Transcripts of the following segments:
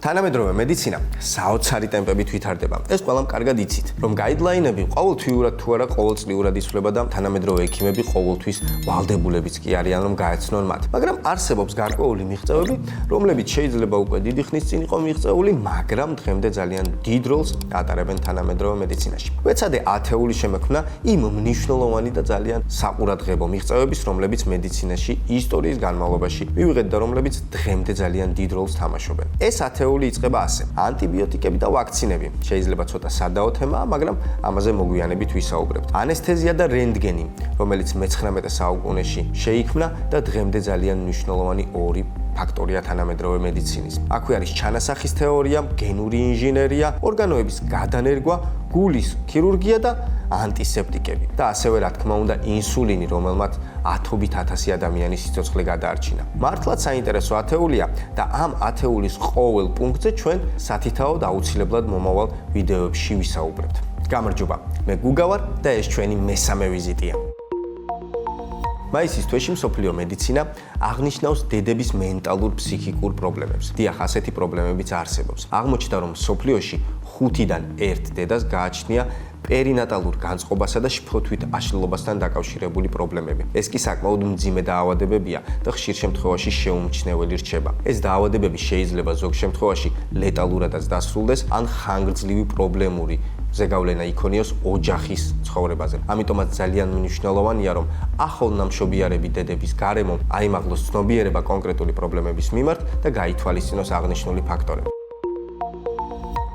თანამედროვე მედიცინა საოცარი ტემპებით ვითარდება. ეს ყველამ კარგად იცით, რომ გაიდლაინები ყოველთვიურად თუ არა ყოველწლიურად იცვლება და თანამედროვე ექიმები ყოველთვის ვალდებულებიც კი არიან, რომ გაეცნონ მათ. მაგრამ არსებობს გარკვეული მიღწევები, რომლებიც შეიძლება უკვე დიდი ხნის წინ იყო მიღწეული, მაგრამ დღემდე ძალიან დიდ როლს ატარებენ თანამედროვე მედიცინაში. ვეცადე ათეული შემექმნა იმ მნიშვნელოვანი და ძალიან საყურადღებო მიღწევების, რომლებიც მედიცინაში ისტორიის განმავლობაში მივიღეთ და რომლებიც დღემდე ძალიან დიდ როლს თამაშობენ. ეს ათეული იწყება ასე: ანტიბიოტიკები და ვაქცინები. შეიძლება ცოტა სადაო თემაა, მაგრამ ამაზე მოგვიანებით ვისაუბრებთ. ანესთეზია და რენტგენი, რომელიც მე-19 საუკუნეში შეიქმნა და დღემდე ძალიან მნიშვნელოვანი ორი ფაქტორია თანამედროვე მედიცინის. აქვე არის ჩანასახის თეორია, გენური ინჟინერია, ორგანოების გადანერგვა, გულის ქირურგია და ანტისეპტიკები და ასევე რა თქმა უნდა ინსულინი, რომელმაც ათობით ათასი ადამიანის სიცოცხლე გადაარჩინა. მართლაც საინტერესო ათეულია და ამ ათეულის ყოველ პუნქტზე ჩვენ სათითაოდ აუცილებლად მომავალ ვიდეოებში ვისაუბრებთ. გამარჯობა, მე გუგა ვარ და ეს ჩვენი მესამე ვიზიტია. მაისის თვეში მსოფლიო მედიცინა აღნიშნავს დედების მენტალურ ფსიქიკურ პრობლემებს. დიახ, ასეთი პრობლემებიც არსებობს. აღმოჩნდა, რომ მსოფლიოში 5-დან 1 დედას გააჩნია პერინატალურ განწყობასა და შფოთვით აშლილობასთან დაკავშირებული პრობლემები. ეს კი საკმაოდ მძიმე დაავადებებია და ხშირ შემთხვევაში შეუმჩნეველი რჩება. ეს დაავადებები შეიძლება ზოგ შემთხვევაში ლეტალურადაც დასრულდეს ან ხანგრძლივი პრობლემური ზეგავლენა იქონიოს ოჯახის ცხოვრებაზე. ამიტომაც ძალიან მნიშვნელოვანია, რომ ახლნამშობიარები დედების გარემო აიმაღლოს ცნობიერება კონკრეტული პრობლემების მიმართ და გაითვალისწინოს აღნიშნული ფაქტორები.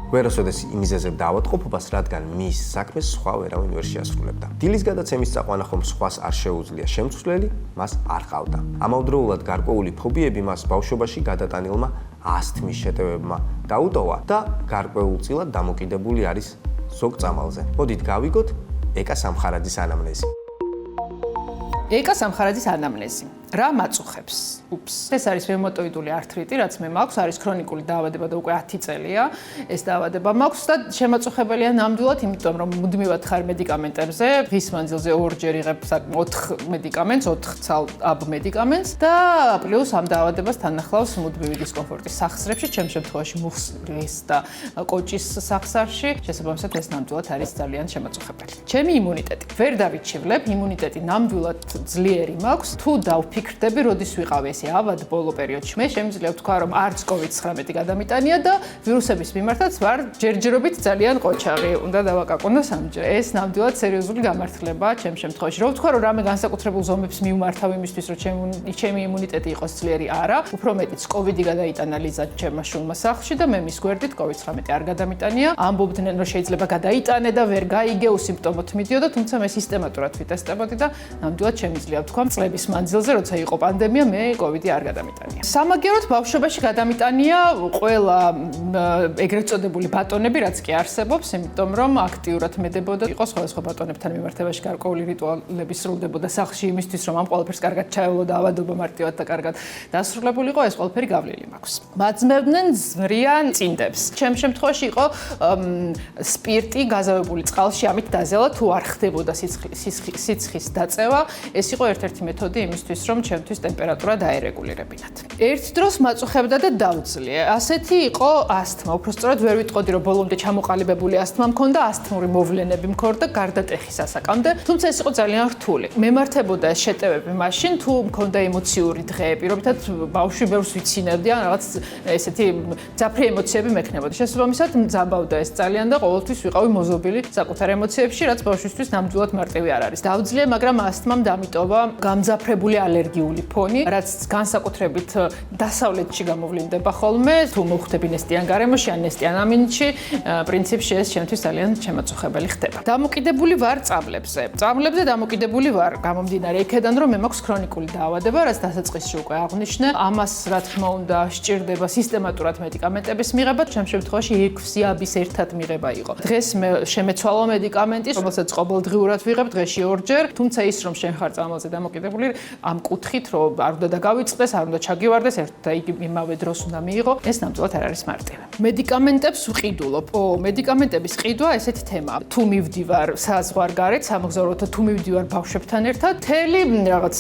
ვერასოდეს იმიზეზე დავატყობობას, რადგან მის საქმეს სხვა ვერავინ ვერ შეასრულებდა. დილის გადაცემის წაყვანა ხომ სხვას არ შეუძლია, შემცვლელი მას არ ყავდა. ამავდროულად გარკვეული ფობიები მას ბავშვობაში გადატანილმა ასთმის შეტევებმა დაუტოვა და გარკვეულწილად დამოკიდებული არის ზოგ წამალზე. მოდით გავიგოთ ეკა სამხარაძის ანამნეზი. ეკა სამხარაძის ანამნეზი. რა მაწუხებს? ეს არის რევმატოიდული ართრიტი, რაც მე მაქვს, არის ქრონიკული დაავადება და უკვე 10 წელია ეს დაავადება მაქვს და შემაწუხებელია ნამდვილად, იმიტომ რომ მუდმივად ხარ მედიკამენტებზე, დღის მანძილზე 2-ჯერ იღებ 4 მედიკამენტს, 4 ცალ აბ მედიკამენტს და პლუს ამ დაავადებას თან ახლავს მუდმივი დისკომფორტი სახსრებში, ჩემ შემთხვევაში მუხლის და კოჭის სახსარში, შესაბამისად ეს ნამდვილად არის ძალიან შემაწუხებელი. ჩემი იმუნიტეტი. ვერ დავიჩივლებ, იმუნიტეტი ნამდვილად ძლიერი მაქვს, თუ დავფიქრდები, როდის ვიყავი ესე ავად ბოლო პერიოდში. მე შემიძლია ვთქვა, რომ არც COVID-19 გადამიტანია და ვირუსების მიმართაც ვარ ჯერჯერობით ძალიან ყოჩაღი. უნდა დავაკაკონო სამჯერ. ეს ნამდვილად სერიოზული გამართლება ჩემ შემთხვევაში. რო ვთქვა, რომ რამე განსაკუთრებულ ზომებს მივმართავ იმისთვის, რომ ჩემი იმუნიტეტი იყოს ძლიერი, არა. უფრო მეტიც COVID-ი გადაიტანა ლიზად ჩემმა შვილმა სახლში და მე მის გვერდით COVID-19 არ გადამიტანია. ამბობდნენ, რომ შეიძლება გადაიტანე და ვერ გაიგე, უსიმპტომოდ მიდიოდა, თუმცა მე სისტემატურად ვიტესტებოდი და ნამდვილად შემიძლია ვთქვა, წლების მანძილზე, როცა იყო პანდემია, მე COVID-ი არ გადამიტანია. სამაგეროდ ბავშვობაში გადამიტანია ყველა ეგრეთ წოდებული ბატონები, რაც კი არსებობს, იმიტომ რომ აქტიურად მედებოდა, იყო სხვადასხვა ბატონებთან მიმართებაში გარკვეული რიტუალები სრულდებოდა სახლში იმისთვის, რომ ამ ყველაფერს კარგად ჩაევლო და ავადობა მარტივად და კარგად დასრულებულიყო, ეს ყველაფერი გავლილი მაქვს. მაძმევდნენ ზრიან წინდებს. ჩემ შემთხვევაში იყო სპირტი გაზავებული წყალში, ამით დაზელა, თუ არ ხდებოდა სიცხის დაწევა, ეს იყო ერთ-ერთი მეთოდი იმისთვის, რომ ჩემთვის ტემპერატურა დაერეგულირებინათ. ერთ დროს მაწუხებდა და დაუძლია. ასეთი იყო ასთმა. უბრალოდ ვერ ვიტყოდი, რომ ბოლომდე ჩამოყალიბებული ასთმა მქონდა, ასთმური მოვლენები მქონდა გარდა ტეხის ასაკამდე, თუმცა ეს იყო ძალიან რთული. მემართებოდა ეს შეტევები მაშინ, თუ მქონდა ემოციური დღეები, რომლითაც ბავშვი ბევრს ვიცინებდი, ან რაღაც ესეთი ძაფრი ემოციები მექნებოდა. შესაბამისად, მძაბავდა ეს ძალიან და ყოველთვის ვიყავი მოზობილი საკუთარ ემოციებში, რაც ბავშვისთვის ნამდვილად მარტივი არ არის. დაუძლია, მაგრამ ასთმამ დამიტოვა გამძაფრებული ალერგიული ფონი, რაც განსაკუთრებით დასავლეთში გამოვლინდება ხოლმე, თუ მოხვდები ნესტიან გარემოში ან ნესტიან ამინდში, პრინციპში ეს ჩემთვის ძალიან შემაწუხებელი ხდება. დამოკიდებული ვარ წამლებზე. წამლებზე დამოკიდებული ვარ გამომდინარე იქედან, რომ მე მაქვს ქრონიკული დაავადება, რაც დასაწყისში უკვე აღვნიშნე. ამას რა თქმა უნდა სჭირდება სისტემატურად მედიკამენტების მიღება, ჩემ შემთხვევაში 6 აბის ერთად მიღება იყო. დღეს მე შემეცვალა მედიკამენტი, რომელსაც ყოველდღიურად ვიღებ, დღეში 2-ჯერ, თუმცა ის რომ შენ ხარ წამლზე დამოკიდებული, ამ კუთხით, რომ არ უნდა დაგავიწყდეს, არ უნდა ჩაგივარდეს, ერთ და იგი იმავე დროს უნდა მიიღო. ეს ნამდვილად არ არის მარტივი. მედიკამენტებს ვყიდულობ. მედიკამენტების ყიდვა ესეთი თემაა. თუ მივდივარ საზღვარგარეთ, სამოგზაუროდ თუ მივდივარ ბავშვებთან ერთად, მთელი რაღაც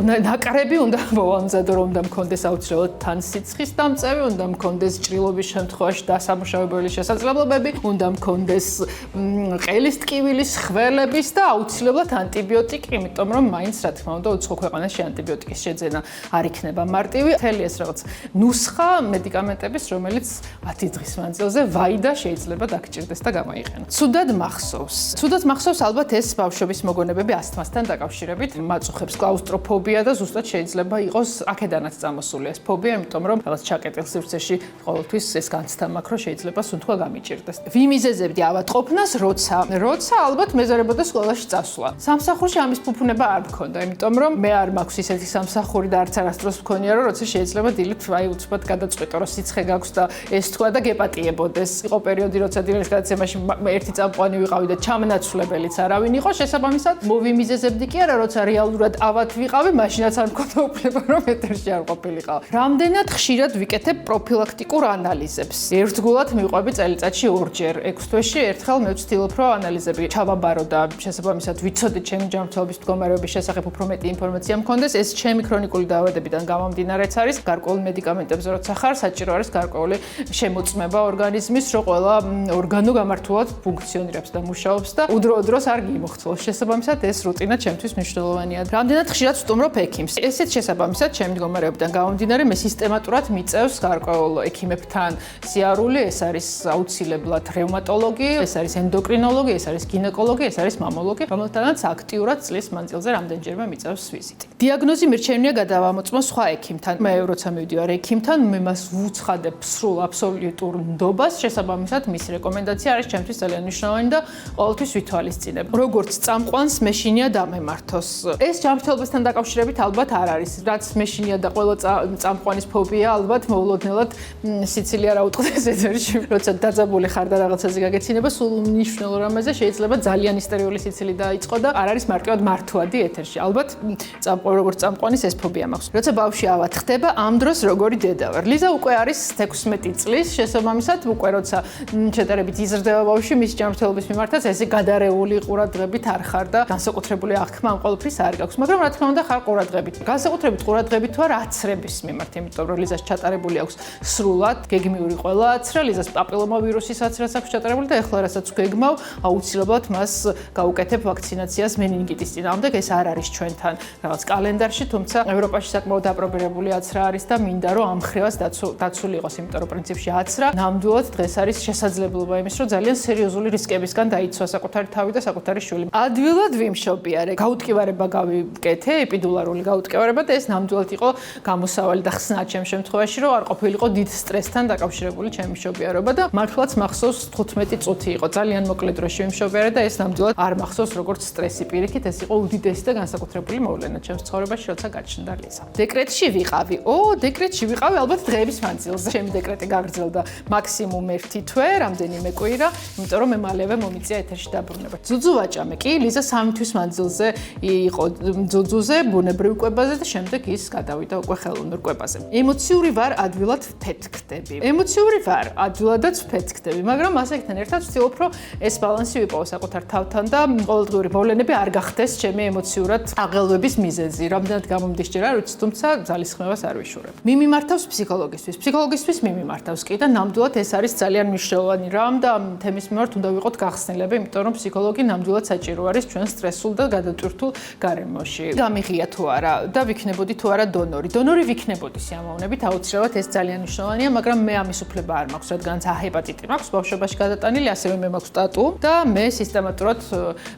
ნაკრები უნდა მოვამზადო, რომ უნდა მქონდეს აუცილებლად თან სიცხის დამწევი, უნდა მქონდეს ჭრილობის შემთხვევაში დასამუშავებელი შესაძლებლობები, უნდა მქონდეს ყელის ტკივილის, ხველების და აუცილებლად ანტიბიოტიკი, იმიტომ რომ მაინც რა თქმა უნდა უცხო ქვეყანაში ანტიბიოტიკის შეძენა არ იქნება მარტივი. მთელი ეს რაღაც ნუსხა მედიკამენტების, რომელიც 10 დღის მანძილზე ვაიდა შეიძლება დაგჭირდეს და გამოიყენოს. ცუდად მახსოვს ალბათ ეს ბავშვების მოგონებები ასთმასთან დაკავშირებით, მაწუხებს კლაუსტროფობია და ზუსტად შეიძლება იყოს აქედანაც წამოსული ეს ფობია, იმიტომ რომ რაღაც ჩაკეტილ სივრცეში ყოველთვის ეს განცდა მაქვს, რომ შეიძლება სუნთქვა გამიჭირდეს. ვიმიზეზებდი ავადყოფნას, როცა ალბათ მეზარებოდა სკოლაში წასვლა. სამსახურში ამის ფუფუნება არ მქონდა, იმიტომ რომ მე არ მაქვს ისეთი სამსახური და არც არასდროს მქონია, რომ როცა შეიძლება დილით აი უცბად გადაწყვიტო, რომ სიცხე გაქვს და ეს თქვა და გეპატიებოდეს. იყო პერიოდი, როცა დილის გადაცემაში ერთი წამყვანი ვიყავი და ჩამნაცვლებელიც არავინ იყო, შესაბამისად მოვიმიზეზებდი კი არა, როცა რეალურად ავად ვიყავი, მაშინაც არ მქონდა უფლება, რომ ეთერში არ ყოფილიყავ. რამდენად ხშირად ვიკეთებ პროფილაქტიკურ ანალიზებს. ერთგულად მივყვები წელიწადში 2 ჯერ, 6 თვეში ერთხელ მე ვცდილობ, რომ ანალიზები ჩავაბარო და შესაბამისად ვიცოდე ჩემი ჯანმრთელობის მდგომარეობის შესახებ უფრო მეტი ინფორმაცია მქონდეს. ეს ჩემი ქრონიკული დაავადებიდან გამომდინარეც არის. გარკვეულ მედიკამენტებზე როცა ხარ, საჭირო არის გარკვეული შემოწმება ორგანიზმის, რომ ყველა ორგანო გამართულად ფუნქციონირებს და მუშაობს და უდროოდ-დროს არ გიმოხცოლოს. შესაბამისად ეს რუტინა ჩემთვის მნიშვნელოვანია. რამდენად ხშირად ვსტუმრობ ექიმს. ესეც შესაბამისად ჩემი მდგომარეობიდან გამომდინარე მე სისტემატურად მიწევს გარკვეულ ექიმებთან სიარული. ეს არის აუცილებლად რევმატოლოგი, ეს არის ენდოკრინოლოგი, ეს არის გინეკოლოგი, ეს არის მამოლოგი, რომელთანაც აქტიურად წლის მანძილზე რამდენჯერმე მიწევს ვიზიტი. დიაგნოზი მირჩენია გადავამოწმო სხვა ექიმთან. მე როცა მივდივარ ექიმთან, მე მას ვუცხადებ სრულ აბსოლუტურ ნდობას, შესაბამისად მისი რეკომენდაცია არის ჩემთვის ძალიან მნიშვნელოვანი და ყოველთვის ვითვალისწინებ. როგორც წამყვანს მეშინია დამემართოს. ეს ჯანმრთელობასთან დაკავშირებით ალბათ არ არის. რაც მეშინია და ყველა წამყვანის ფობია, ალბათ მოულოდნელად სიცილი არ აუტყდეს ეთერში. როცა დაძაბული ხარ და რაღაცაზე გაგეცინება, სულ მნიშვნელოვან რამეზე შეიძლება ძალიან ისტერიული სიცილი დაიწყო და არ არის მარტივად მართვადი ეთერში. ალბათ როგორც წამყვანის ეს ფობია მაქვს. როცა ბავშვი ავად ხდება, ამ დროს როგორი დედა ვარ. ლიზა უკვე არის 16 წლის, შესაბამისად უკვე როცა შედარებით იზრდება ბავშვი, მის ჯანმრთელობის მიმართაც ესე გადარეული ყურადღებით არ ხარ და განსაკუთრებული აღქმა ამ ყოველფრის არ გაქვს, მაგრამ რა თქმა უნდა ხარ ყურადღებით. განსაკუთრებით ყურადღებით თუ არა აცრების მიმართ, იმიტომ რომ ლიზას ჩატარებული აქვს სრულად გეგმიური ყველა აცრა, ლიზას პაპილომავირუსის აცრაც აქვს ჩატარებული და ეხლა რასაც გეგმავ, აუცილებლად მას გავუკეთებ ვაქცინაციას მენინგიტის წინააღმდეგ. ეს არ არის ჩვენთან რაღაც კალენდარში, თუმცა ევროპაში საკმაოდ აპრობირებული აცრა არის და მინდა რომ ამ ხრივას დაცული იყოს, იმიტომ რომ პრინციპში აცრა ნამდვილად დღეს არის შესაძლებლობა იმის, რომ ძალიან სერიოზული რისკებისგან დაიცვა საკუთარი თავი და საკუთარი შვილი. ადვილად ვიმშობიარე, გაუტკივარება გავიკეთე, ეპიდულარული გაუტკივარება და ეს ნამდვილად იყო გამოსავალი და ხსნა ჩემ შემთხვევაში, რომ არ ყოფილიყო დიდ სტრესთან დაკავშირებული ჩემი მშობიარობა და მართლაც მახსოვს 15 წუთი იყო ძალიან მოკლე დროში ვიმშობიარე და ეს ნამდვილად არ მახსოვს როგორც სტრესი პირიქით, ეს იყო უდიდესი და განსაკუთრებული მოვლენა ჩემს ცხოვრებაში, როცა გაჩნდა ლიზა. დეკრეტში ვიყავი. დეკრეტში ვიყავი ალბათ დღეების მანძილზე. ჩემი დეკრეტი გაგრძელდა მაქსიმუმ 1 თვე, რამდენიმე კვირა, იმიტომ რომ მე მალევე მომიწია ეთერში დაბრუნება. ძუძუ ვაჭამე კი, ლიზა 3 თვის მანძილზე იყო ძუძუზე, ბუნებრივ კვებაზე და შემდეგ ის გადავიდა უკვე ხელოვნურ კვებაზე. ემოციური ვარ, ადვილად ვფეთქდები. ადვილადაც ვფეთქდები, მაგრამ ასაკთან ერთად ვცდილობ, რომ ეს ბალანსი ვიპოვო საკუთარ თავთან და ყოველდღიური მოვლენები არ გახდეს ჩემი ემოციურად აღელვების მიზეზი. რამდენად გამომდის ჯერ არ ვიცი, თუმცა ძალისხმევას არ ვიშურებ. მიმართავს ფსიქოლოგისთვის. ფსიქოლოგისთვის მიმართავს კი და ნამდვილად ეს არის ძალიან მნიშვნელოვანი რამ და ამ თემის მიმართ უნდა ვიყოთ გახსნილები, იმიტომ რომ ფსიქოლოგი ნამდვილად საჭირო არის ჩვენ სტრესულ და გადატვირთულ გარემოში. გამიღია თუ არა და ვიქნებოდი თუ არა დონორი. დონორი ვიქნებოდი სიამოვნებით, აუცილებლად ეს ძალიან მნიშვნელოვანია, მაგრამ მე ამის უფლება არ მაქვს, რადგანაც ჰეპატიტი მაქვს ბავშვობაში გადატანილი, ასევე მე მაქვს ტატუ და მე სისტემატურად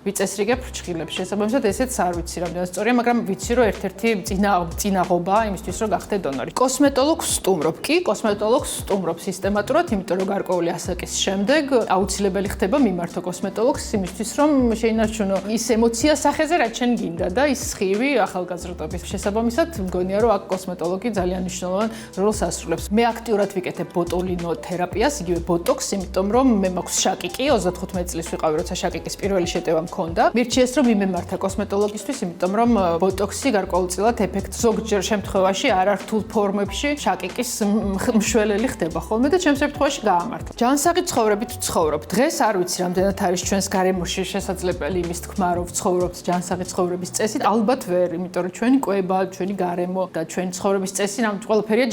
ვიწესრიგებ ფრჩხილებს. შესაბამისად ესეც არ ვიცი რამდენად სწორია, მაგრამ ვიცი რომ ერთ-ერთი წინაღობა იმისთვის რომ გახდე დონორი. კოსმეტოლოგს სტუმრობ კი, კოსმეტოლოგს სტუმრობ სისტემატურად, იმიტომ რომ გარკვეული ასაკის შემდეგ აუცილებელი ხდება მიმართო კოსმეტოლოგს იმისთვის რომ შეინარჩუნო ის ემოცია სახეზე რაც შენ გინდა და ის სხივი ახალგაზრდობის. შესაბამისად მგონია რომ აქ კოსმეტოლოგი ძალიან მნიშვნელოვან როლს ასრულებს. მე აქტიურად ვიკეთებ ბოტულინო თერაპიას, იგივე ბოტოქს, იმიტომ რომ მე მაქვს შაკიკი, 35 წლის ვიყავი, როცა შაკიკის პირველი შეტევა მქონდა. მირჩიეს რომ მიმემართა კოსმეტოლოგისთვის, იმიტომ რომ ბოტოქსი გარკვეულწილად ეფექტ ზოგჯერ შემთხვევაში არართულ ფორმებში შაკიკის მშველელი ხდება ხოლმე და ჩემს შემთხვევაში გაამართლა. ჯანსაღი ცხოვრებით ვცხოვრობ. დღეს არ ვიცი რამდენად არის ჩვენს გარემოში შესაძლებელი იმის თქმა, რომ ვცხოვრობთ ჯანსაღი ცხოვრების წესით. ალბათ ვერ, იმიტომ რომ ჩვენი კვება, ჩვენი გარემო და ჩვენი ცხოვრების წესი ამ ყველაფერია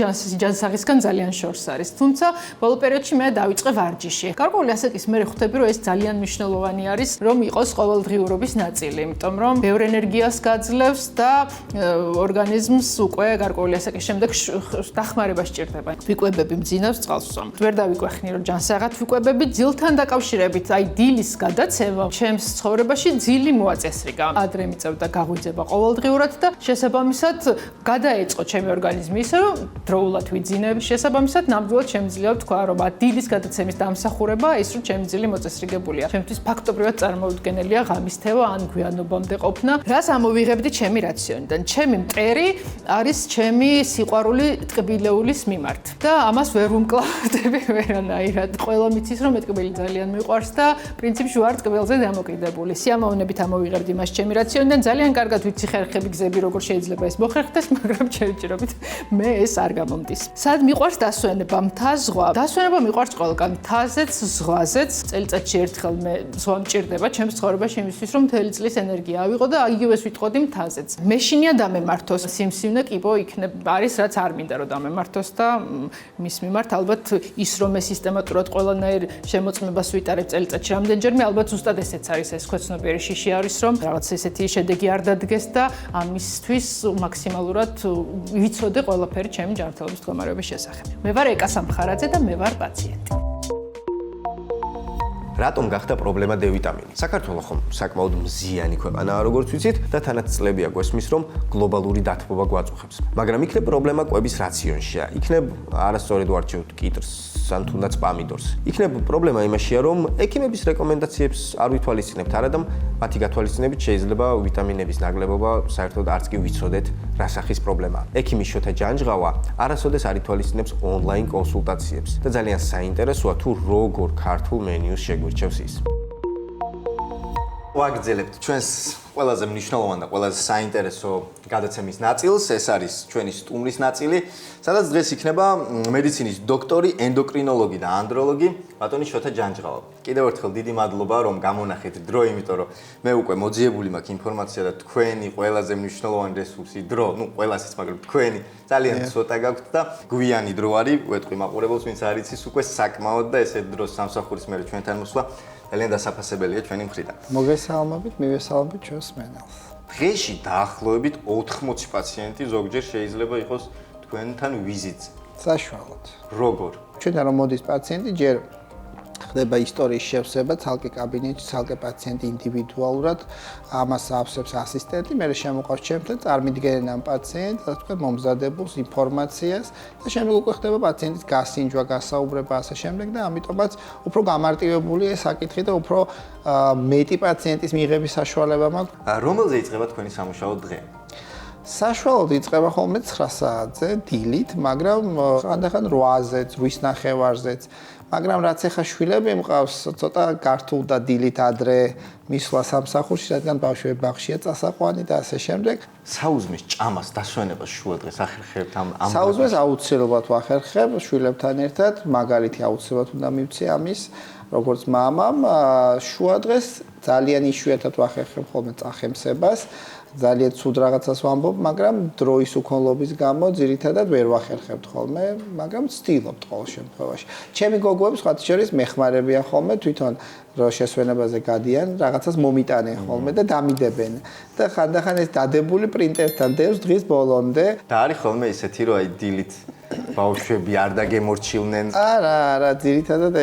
ჯანსაღისგან ძალიან შორს არის. თუმცა ბოლო პერიოდში მე დავიწყე ვარჯიში. გარკვეული ასაკის მე ხვდები, რომ ეს ძალიან მნიშვნელოვანი არის, რომ იყოს ყოველდღიურობის ნაწილი, იმიტომ რომ ბევრ ენერგიას გაძლევს და ორგანიზმს უკვე გარკვეული ასაკის შემდეგ დახმარება სჭირდება. ვიკვებები მძინავს წყალს ვსვამ. ვერ დავიკვეხნი, რომ ჯანსაღად ვიკვებები ძილთან დაკავშირებით, აი დილის გადაცემა ჩემს ცხოვრებაში ძილი მოაწესრიგა. ადრე მიწევდა გაღვიძება ყოველდღიურად და შესაბამისად გადაეწყო ჩემი ორგანიზმი ისე, რომ დროულად ვიძინებ, შესაბამისად ნამდვილად შემიძლია ვთქვა, რომ დილის გადაცემის დამსახურება ის, რომ ჩემი ძილი მოწესრიგებულია. ჩემთვის ფაქტობრივად წარმოუდგენელია ღამის თევა ან გვიანობამდე ყოფნა. რას ამოვიღებდი ჩემი რაციონიდან? ჩემი მტერი არის ჩემი სიყვარული ტკბილეულის მიმართ და ამას ვერ ვუმკლავდები ვერანაირად. ყველა მიცის, რომ ტკბილი ძალიან მიყვარს და პრინციპში ვარ ტკბილზე დამოკიდებული. სიამოვნებით ამოვიღებდი მას ჩემი რაციონიდან. ძალიან კარგად ვიცი ხერხები, გზები, როგორ შეიძლება ეს მოხერხდეს, მაგრამ ჯერჯერობით მე ეს არ გამომდის. სად მიყვარს დასვენება? მთა, ზღვა. დასვენება მიყვარს ყველგან. მთაზეც, ზღვაზეც. წელიწადში ერთხელ მე ზღვა მჭირდება ჩემს ცხოვრებაში იმისთვის, რომ მთელი წლის ენერგია ავიღო და იგივეს ვიტყოდი მთაზეც. მეშინია დამემართოს. სიმსივნე კიბო იქნება არის, რაც არ მინდა რომ დამემართოს და მის მიმართ ალბათ ის რომ მე სისტემატურად ყველანაირ შემოწმებას ვიტარებ წელიწადში რამდენჯერმე, ალბათ ზუსტად ესეც არის ეს ქვეცნობიერი შიში არის, რომ რაღაც ესეთი შედეგი არ დადგეს და ამისთვის მაქსიმალურად ვიცოდე ყველაფერი ჩემი ჯანმრთელობის მდგომარეობის შესახებ. მე ვარ ეკა სამხარაძე და მე ვარ პაციენტი. რატომ გახდა პრობლემა D ვიტამინი? საქართველო ხომ საკმაოდ მზიანი ქვეყანაა, როგორც ვიცით, და თანაც წლებია გვესმის, რომ გლობალური დათბობა გვაწუხებს. მაგრამ იქნებ პრობლემა კვების რაციონშია. იქნებ არასწორად ვარჩევთ კიტრს, ან თუნდაც პამიდორს. იქნებ პრობლემა იმაშია, რომ ექიმების რეკომენდაციებს არ ვითვალისწინებთ, არადამ მათი გათვალისწინებით შეიძლება ვიტამინების ნაკლებობა საერთოდ არც კი ვიცოდეთ, რა სახის პრობლემაა. ექიმის შოთა ჯანჯღავა არასოდეს არ ითვალისწინებს ონლაინ კონსულტაციებს და ძალიან საინტერესოა თუ როგორ ქართულ მენიუს შეგვირჩევს ის. ვაგრძელებთ ჩვენს ყველაზე მნიშვნელოვან და ყველაზე საინტერესო გადაცემის ნაწილს, ეს არის ჩვენი სტუმრის ნაწილი, სადაც დღეს იქნება მედიცინის დოქტორი, ენდოკრინოლოგი და ანდროლოგი ბატონი შოთა ჯანჯღავა. კიდევ ერთხელ დიდი მადლობა, რომ გამონახეთ დრო, იმიტომ რომ მე უკვე მოძიებული მაქვს ინფორმაცია და თქვენი ყველაზე მნიშვნელოვანი რესურსი დრო, ყველას ის, მაგრამ თქვენი ძალიან ცოტა გაქვთ და გვიანი დრო არის, ვეთქვი მაყურებელს, ვინც არ იცის უკვე საკმაოდ და ესე დროს სამსახურის მერე ჩვენთან მოსვლა ძალიან დასაფასებელია ჩვენი მხრიდან. მოგესალმებით, მივესალმებით ჩვენს მენელს. დღეში დაახლოებით 80 პაციენტი ზოგჯერ შეიძლება იყოს თქვენთან ვიზიტზე. საშუალოდ. როგორ? ჩვენთან რომ მოდის პაციენტი, ჯერ ხდება ისტორიის შევსება, ცალკე კაბინეტში, ცალკე პაციენტი ინდივიდუალურად, ამას ავსებს ასისტენტი, მე შემოყავს ჩემთან, წარმიდგენენ ამ პაციენტს, ასე ვთქვათ, მომზადებულს, ინფორმაციას და შემდეგ უკვე ხდება პაციენტის გასინჯვა, გასაუბრება ასე შემდეგ და ამიტომაც უფრო გამარტივებულია ეს საკითხი და უფრო მეტი პაციენტის მიღების საშუალება მაქვს. რომელზე იწყება თქვენი სამუშაო დღე? საშუალოდ იწყება ხოლმე 9 საათზე დილით, მაგრამ ხანდახან 8-ზეც, 8:30-ზეც. მაგრამ რაც ახლა შვილები მყავს, ცოტა გართულ და დილით ადრე მისვლა სამსახურში, რადგან ბავშვები ბაღშია წასაყვანი და ასე შემდეგ. საუზმის ჭამას დასვენებას შუადღეს ახერხებთ ამ საუზმეს აუცილებლად ვახერხებ შვილებთან ერთად, მაგალითი აუცილებლად უნდა მივცე ამის, როგორც მამამ, შუადღეს ძალიან იშვიათად ვახერხებ ხოლმე წახემსებას. ძალიან ცუდ რაღაცას ვამბობ, მაგრამ დროის უქონლობის გამო ძირითადად ვერ ვახერხებთ ხოლმე, მაგრამ ვცდილობთ ყოველ შემთხვევაში. ჩემი გოგოები სხვათა შორის მეხმარებიან ხოლმე, თვითონ რო შესვენებაზე გადიან, რაღაცას მომიტანენ ხოლმე და დამიდებენ. და ხანდახან ეს დადებული პრინტერთან დევს დღის ბოლომდე. და არის ხოლმე ისეთი, რომ აი დილით ბავშვები არ დაგემორჩილნენ. არა, ძირითადად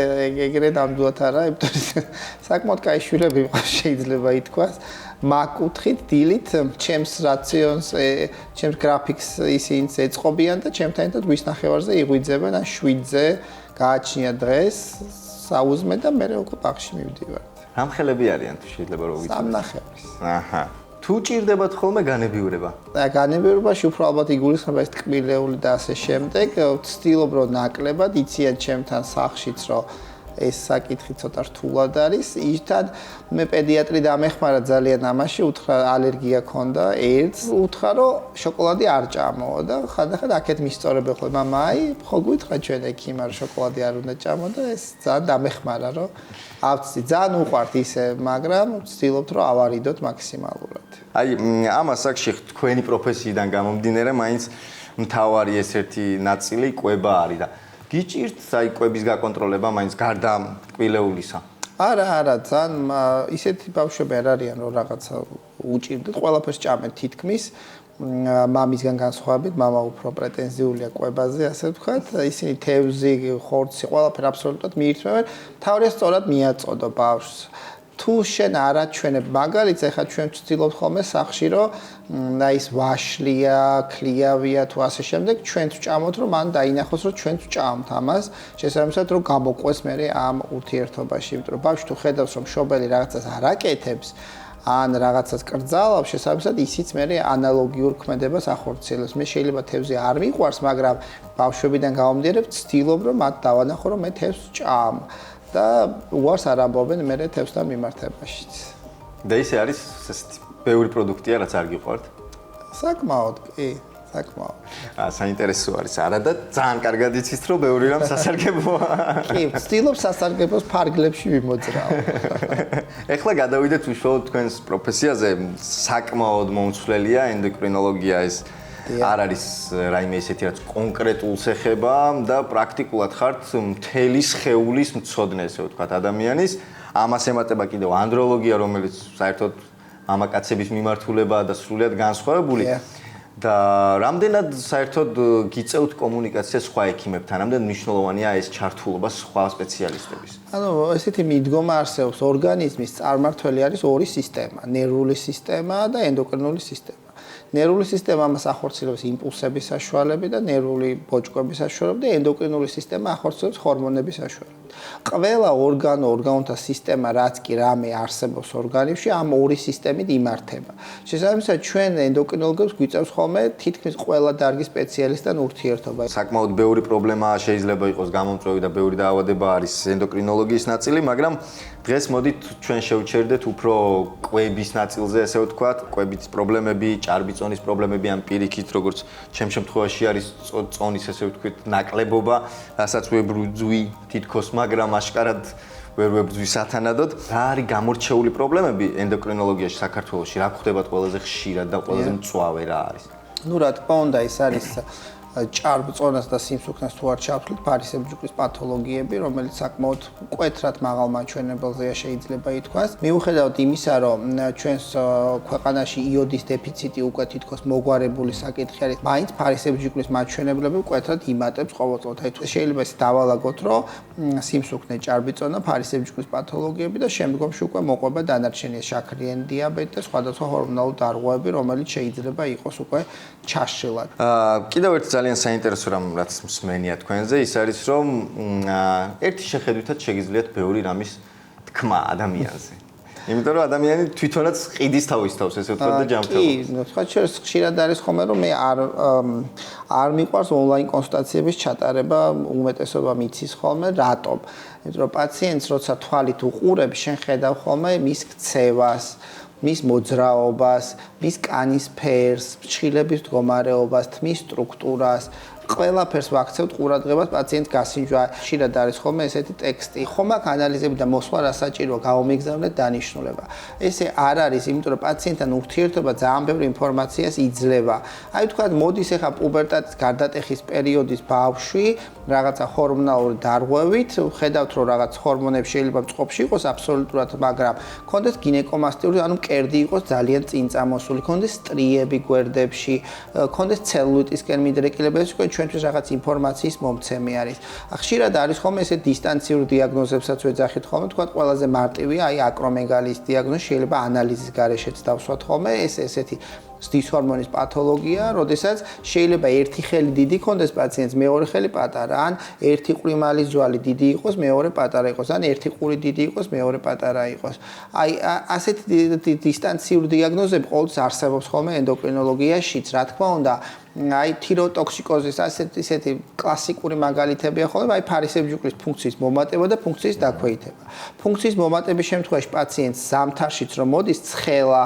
ეგრე ნამდვილად არა, იმიტომ რომ საკმაოდ კაი შვილები მყავს შეიძლება ითქვას. მაკუთხით დილით ჩემს რაციონს, ჩემს გრაფიკს ისინიც ეწყობიან და ჩემთან ერთად 8:30-ზე იღვიძებენ, ან 7-ზე გააჩნია დღეს საუზმე და მე უკვე ბაღში მივდივარ. რამხელები არიან თუ შეიძლება რომ ვიცოდეთ? 3-ნახევრის. აჰა. თუ ჭირდებათ ხოლმე განებიურება? და განებიურებაში უფრო ალბათ იგულისხმება ეს ტკბილეული და ასე შემდეგ. ვცდილობ რომ ნაკლებად იციან ჩემთან სახლშიც რომ ეს საკითხი ცოტა რთულად არის. ირთად მე პედიატრი დამეხმარა ძალიან ამაში, უთხრა ალერგია ქონდა, ერთს უთხრა რომ შოკოლადი არ ჭამო და ხანდახან აქეთ მისწორებენ ხოლმე, მამა, აი, ხო გითხრა ჩვენ ექიმმა რომ შოკოლადი არ უნდა ჭამო და ეს ძალიან დამეხმარა რომ ავწი, ძალიან უყვართ ისე, მაგრამ ვცდილობთ რომ ავარიდოთ მაქსიმალურად. აი, ამას აქში თქვენი პროფესიიდან გამომდინარე, მაინც მთავარი ეს-ერთი ნაწილი კვება არის და გიჭირთ აი კვების გაკონტროლება მაინც გარდა კვილეულისა. არა, ძალიან ისეთი ბავშვები არ არიან, რომ რაღაცა უჭირდეთ, ყველაფერს ჭამენ თითქმის. მამისგან განსხვავებით, მამა უფრო პრეტენზიულია კვებაზე, ასე ვთქვათ. ისინი თევზი, ხორცი, ყველაფერი აბსოლუტურად მიირთმევენ. თავია სწორად მიაწოდო ბავშვს. თუ შენ არ აჩვენებ მაგალითს, ეხლა ჩვენ ვცდილობთ ხოლმე სახში, რომ აი ეს ვაშლია, ქლიავია თუ ასე შემდეგ, ჩვენ ვჭამოთ, რომ მან დაინახოს, რომ ჩვენ ვჭამთ ამას, შესაბამისად, რომ გამოყვეს მე ამ ურთიერთობაში, იმიტომ რომ ბავშვი თუ ხედავს, რომ მშობელი რაღაცას არ აკეთებს, ან რაღაცას კრძალავს, შესაბამისად ისიც მე ანალოგიურ ქმედებას ახორციელებს. მე შეიძლება თევზი არ მიყვარს, მაგრამ ბავშვებიდან გამომდინარე ვცდილობ, რომ მათ დავანახო, რომ მე თევზს ვჭამ. და უარს არ ამბობენ მე თევზთან მიმართებაშიც. და ისე არის ესეთი ბევრი პროდუქტია, რაც არ გიყვართ. საკმაოდ, კი, საკმაოდ. საინტერესო არის, არა და ძალიან კარგად იცით, რომ ბევრი რამ სასარგებლოა. კი, ვცდილობ სასარგებლოს ფარგლებში ვიმოძრაო. ეხლა გადავიდეთ უშუალოდ თქვენს პროფესიაზე, საკმაოდ მომცვლელია ენდოკრინოლოგია ეს. არ არის რაიმე ისეთი რაც კონკრეტულს ეხება და პრაქტიკულად ხართ მთელი სხეულის მცოდნე, ესე ვთქვათ, ადამიანის. ამას ემატება კიდევ ანდროლოგია, რომელიც საერთოდ მამაკაცების მიმართულებაა და სრულიად განსხვავებული. და რამდენად საერთოდ გიწევთ კომუნიკაცია სხვა ექიმებთან, რამდენად მნიშვნელოვანია ეს ჩართულობა სხვა სპეციალისტების? ანუ ესეთი მიდგომა არსებობს, ორგანიზმის წარმმართველი არის ორი სისტემა, ნერვული სისტემა და ენდოკრინული სისტემა. ნერვული სისტემა მას ახორციელებს იმპულსების საშუალებით და ნერვული ბოჭკების საშუალებით და ენდოკრინული სისტემა ახორციელებს ჰორმონების საშუალებით. ყველა ორგანოთა სისტემა, რაც კი რამე არსებობს ორგანიზმში, ამ ორი სისტემით იმართება. შესაბამისად, ჩვენ ენდოკრინოლოგებს გვიწევს ხოლმე თითქმის ყველა დარგის სპეციალისტთან ურთიერთობა. საკმაოდ ბევრი პრობლემა შეიძლება იყოს გამომწვევი და ბევრი დაავადება არის ენდოკრინოლოგიის ნაწილი, მაგრამ დღეს მოდით ჩვენ შევჩერდეთ უფრო კვების ნაწილზე, ესე ვთქვათ, კვების პრობლემები, ჭარბიწონის პრობლემები ამ პირიქით, როგორც ჩემ შემთხვევაში არის წონის, ესე ვთქვით, ნაკლებობა, რასაც ვებრუძვი თითქოს, მაგრამ აშკარად ვერ ვებრძვი სათანადოდ. რა არის გამორჩეული პრობლემები ენდოკრინოლოგიაში საქართველოში? რა გვხდებათ ყველაზე ხშირად და ყველაზე მწვავე რა არის? ნუ რა თქმა უნდა, ეს არის ჭარბწონას და სიმსუქნეს თუ არ ჩავთვლით ფარისებრჯუქის პათოლოგიები, რომელიც საკმაოდ მკვეთრად მაღალ მაჩვენებელზეა შეიძლება ითქვას. მიუხედავად იმისა, რომ ჩვენს ქვეყანაში იოდის დეფიციტი უკვე თითქოს მოგვარებული საკითხი არის, მაინც ფარისებრჯუქის მაჩვენებლები მკვეთრად იმატებს ყოველწლიურად. აი თუ შეიძლება ეს დავალაგოთ, რომ სიმსუქნე, ჭარბიწონა, ფარისებრჯუქის პათოლოგიები და შემდგომში უკვე მოყვება დანარჩენი შაქრიანი დიაბეტი და სხვადასხვა ჰორმონული დარღვევები, რომელიც შეიძლება იყოს უკვე ჩაშლილად. კიდევ ერთ ძალიან საინტერესო რამ რაც მსმენია თქვენზე, ის არის რომ ერთი შეხედვითაც შეგიძლიათ ბევრი რამის თქმა ადამიანზე. იმიტომ რომ ადამიანი თვითონაც ყიდის თავის თავს, ესე ვთქვათ და ჯანმრთელობს. კი, სხვა შორის ხშირად არის ხოლმე რომ მე არ მიყვარს ონლაინ კონსულტაციების ჩატარება, უმეტესობა მიცის ხოლმე, რატომ? იმიტომ რომ პაციენტს როცა თვალით უყურებ, შენ ხედავ ხოლმე მის ქცევას, მის მოძრაობას, მის კანის ფერს, ფრჩხილების მდგომარეობას, თმის სტრუქტურას, ყველაფერს ვაქცევთ ყურადღებას პაციენტს გასინჯვა. ხშირად არის ხოლმე ესეთი ტექსტი. ხომ აქ ანალიზები და მოსვლა რა საჭიროა, გამომიგზავნეთ დანიშნულება. ესე არ არის, იმიტომ რომ პაციენტთან ურთიერთობა ძალიან ბევრი ინფორმაციას იძლევა. აი ვთქვათ, მოდის ახლა პუბერტატის გარდატეხის პერიოდის ბავშვი, რაღაცა ჰორმონალური დარღვევით, ხედავთ რომ რაღაც ჰორმონები შეიძლება მწყობში იყოს აბსოლუტურად, მაგრამ კონდეს გინეკომასტიური, ანუ მკერდი იყოს ძალიან წინწამოსული, კონდეს სტრიები გვერდებში, კონდეს ცელულიტისკენ მიდრეკილებები, ჩვენთვის რაღაც ინფორმაციის მომცემი არის. ხშირად არის ხოლმე ესე დისტანციურ დიაგნოზებსაც ვეძახით ხოლმე, თქვა ყველაზე მარტივია, აი აკრომეგალიის დიაგნოზი შეიძლება ანალიზის გარეშეც დავსვათ ხოლმე, ესეთი სდის ჰორმონის პათოლოგია, როდესაც შეიძლება ერთი ხელი დიდი კონდეს პაციენტს, მეორე ხელი პატარა, ან ერთი ყრიმალის ძვალი დიდი იყოს, მეორე პატარა იყოს, ან ერთი ყური დიდი იყოს, მეორე პატარა იყოს. აი ასეთი დისტანციური დიაგნოზები ყოველთვის არსებობს ხოლმე ენდოკრინოლოგიაშიც, რა თქმა უნდა, აი თიროტოქსიკოზის ისეთი კლასიკური მაგალითებია ხოლმე, აი ფარისებჯუկლის ფუნქციის მომატება და ფუნქციის დაქვეითება. ფუნქციის მომატების შემთხვევაში პაციენტს ზამთარშიც რომ მოდის ცხელა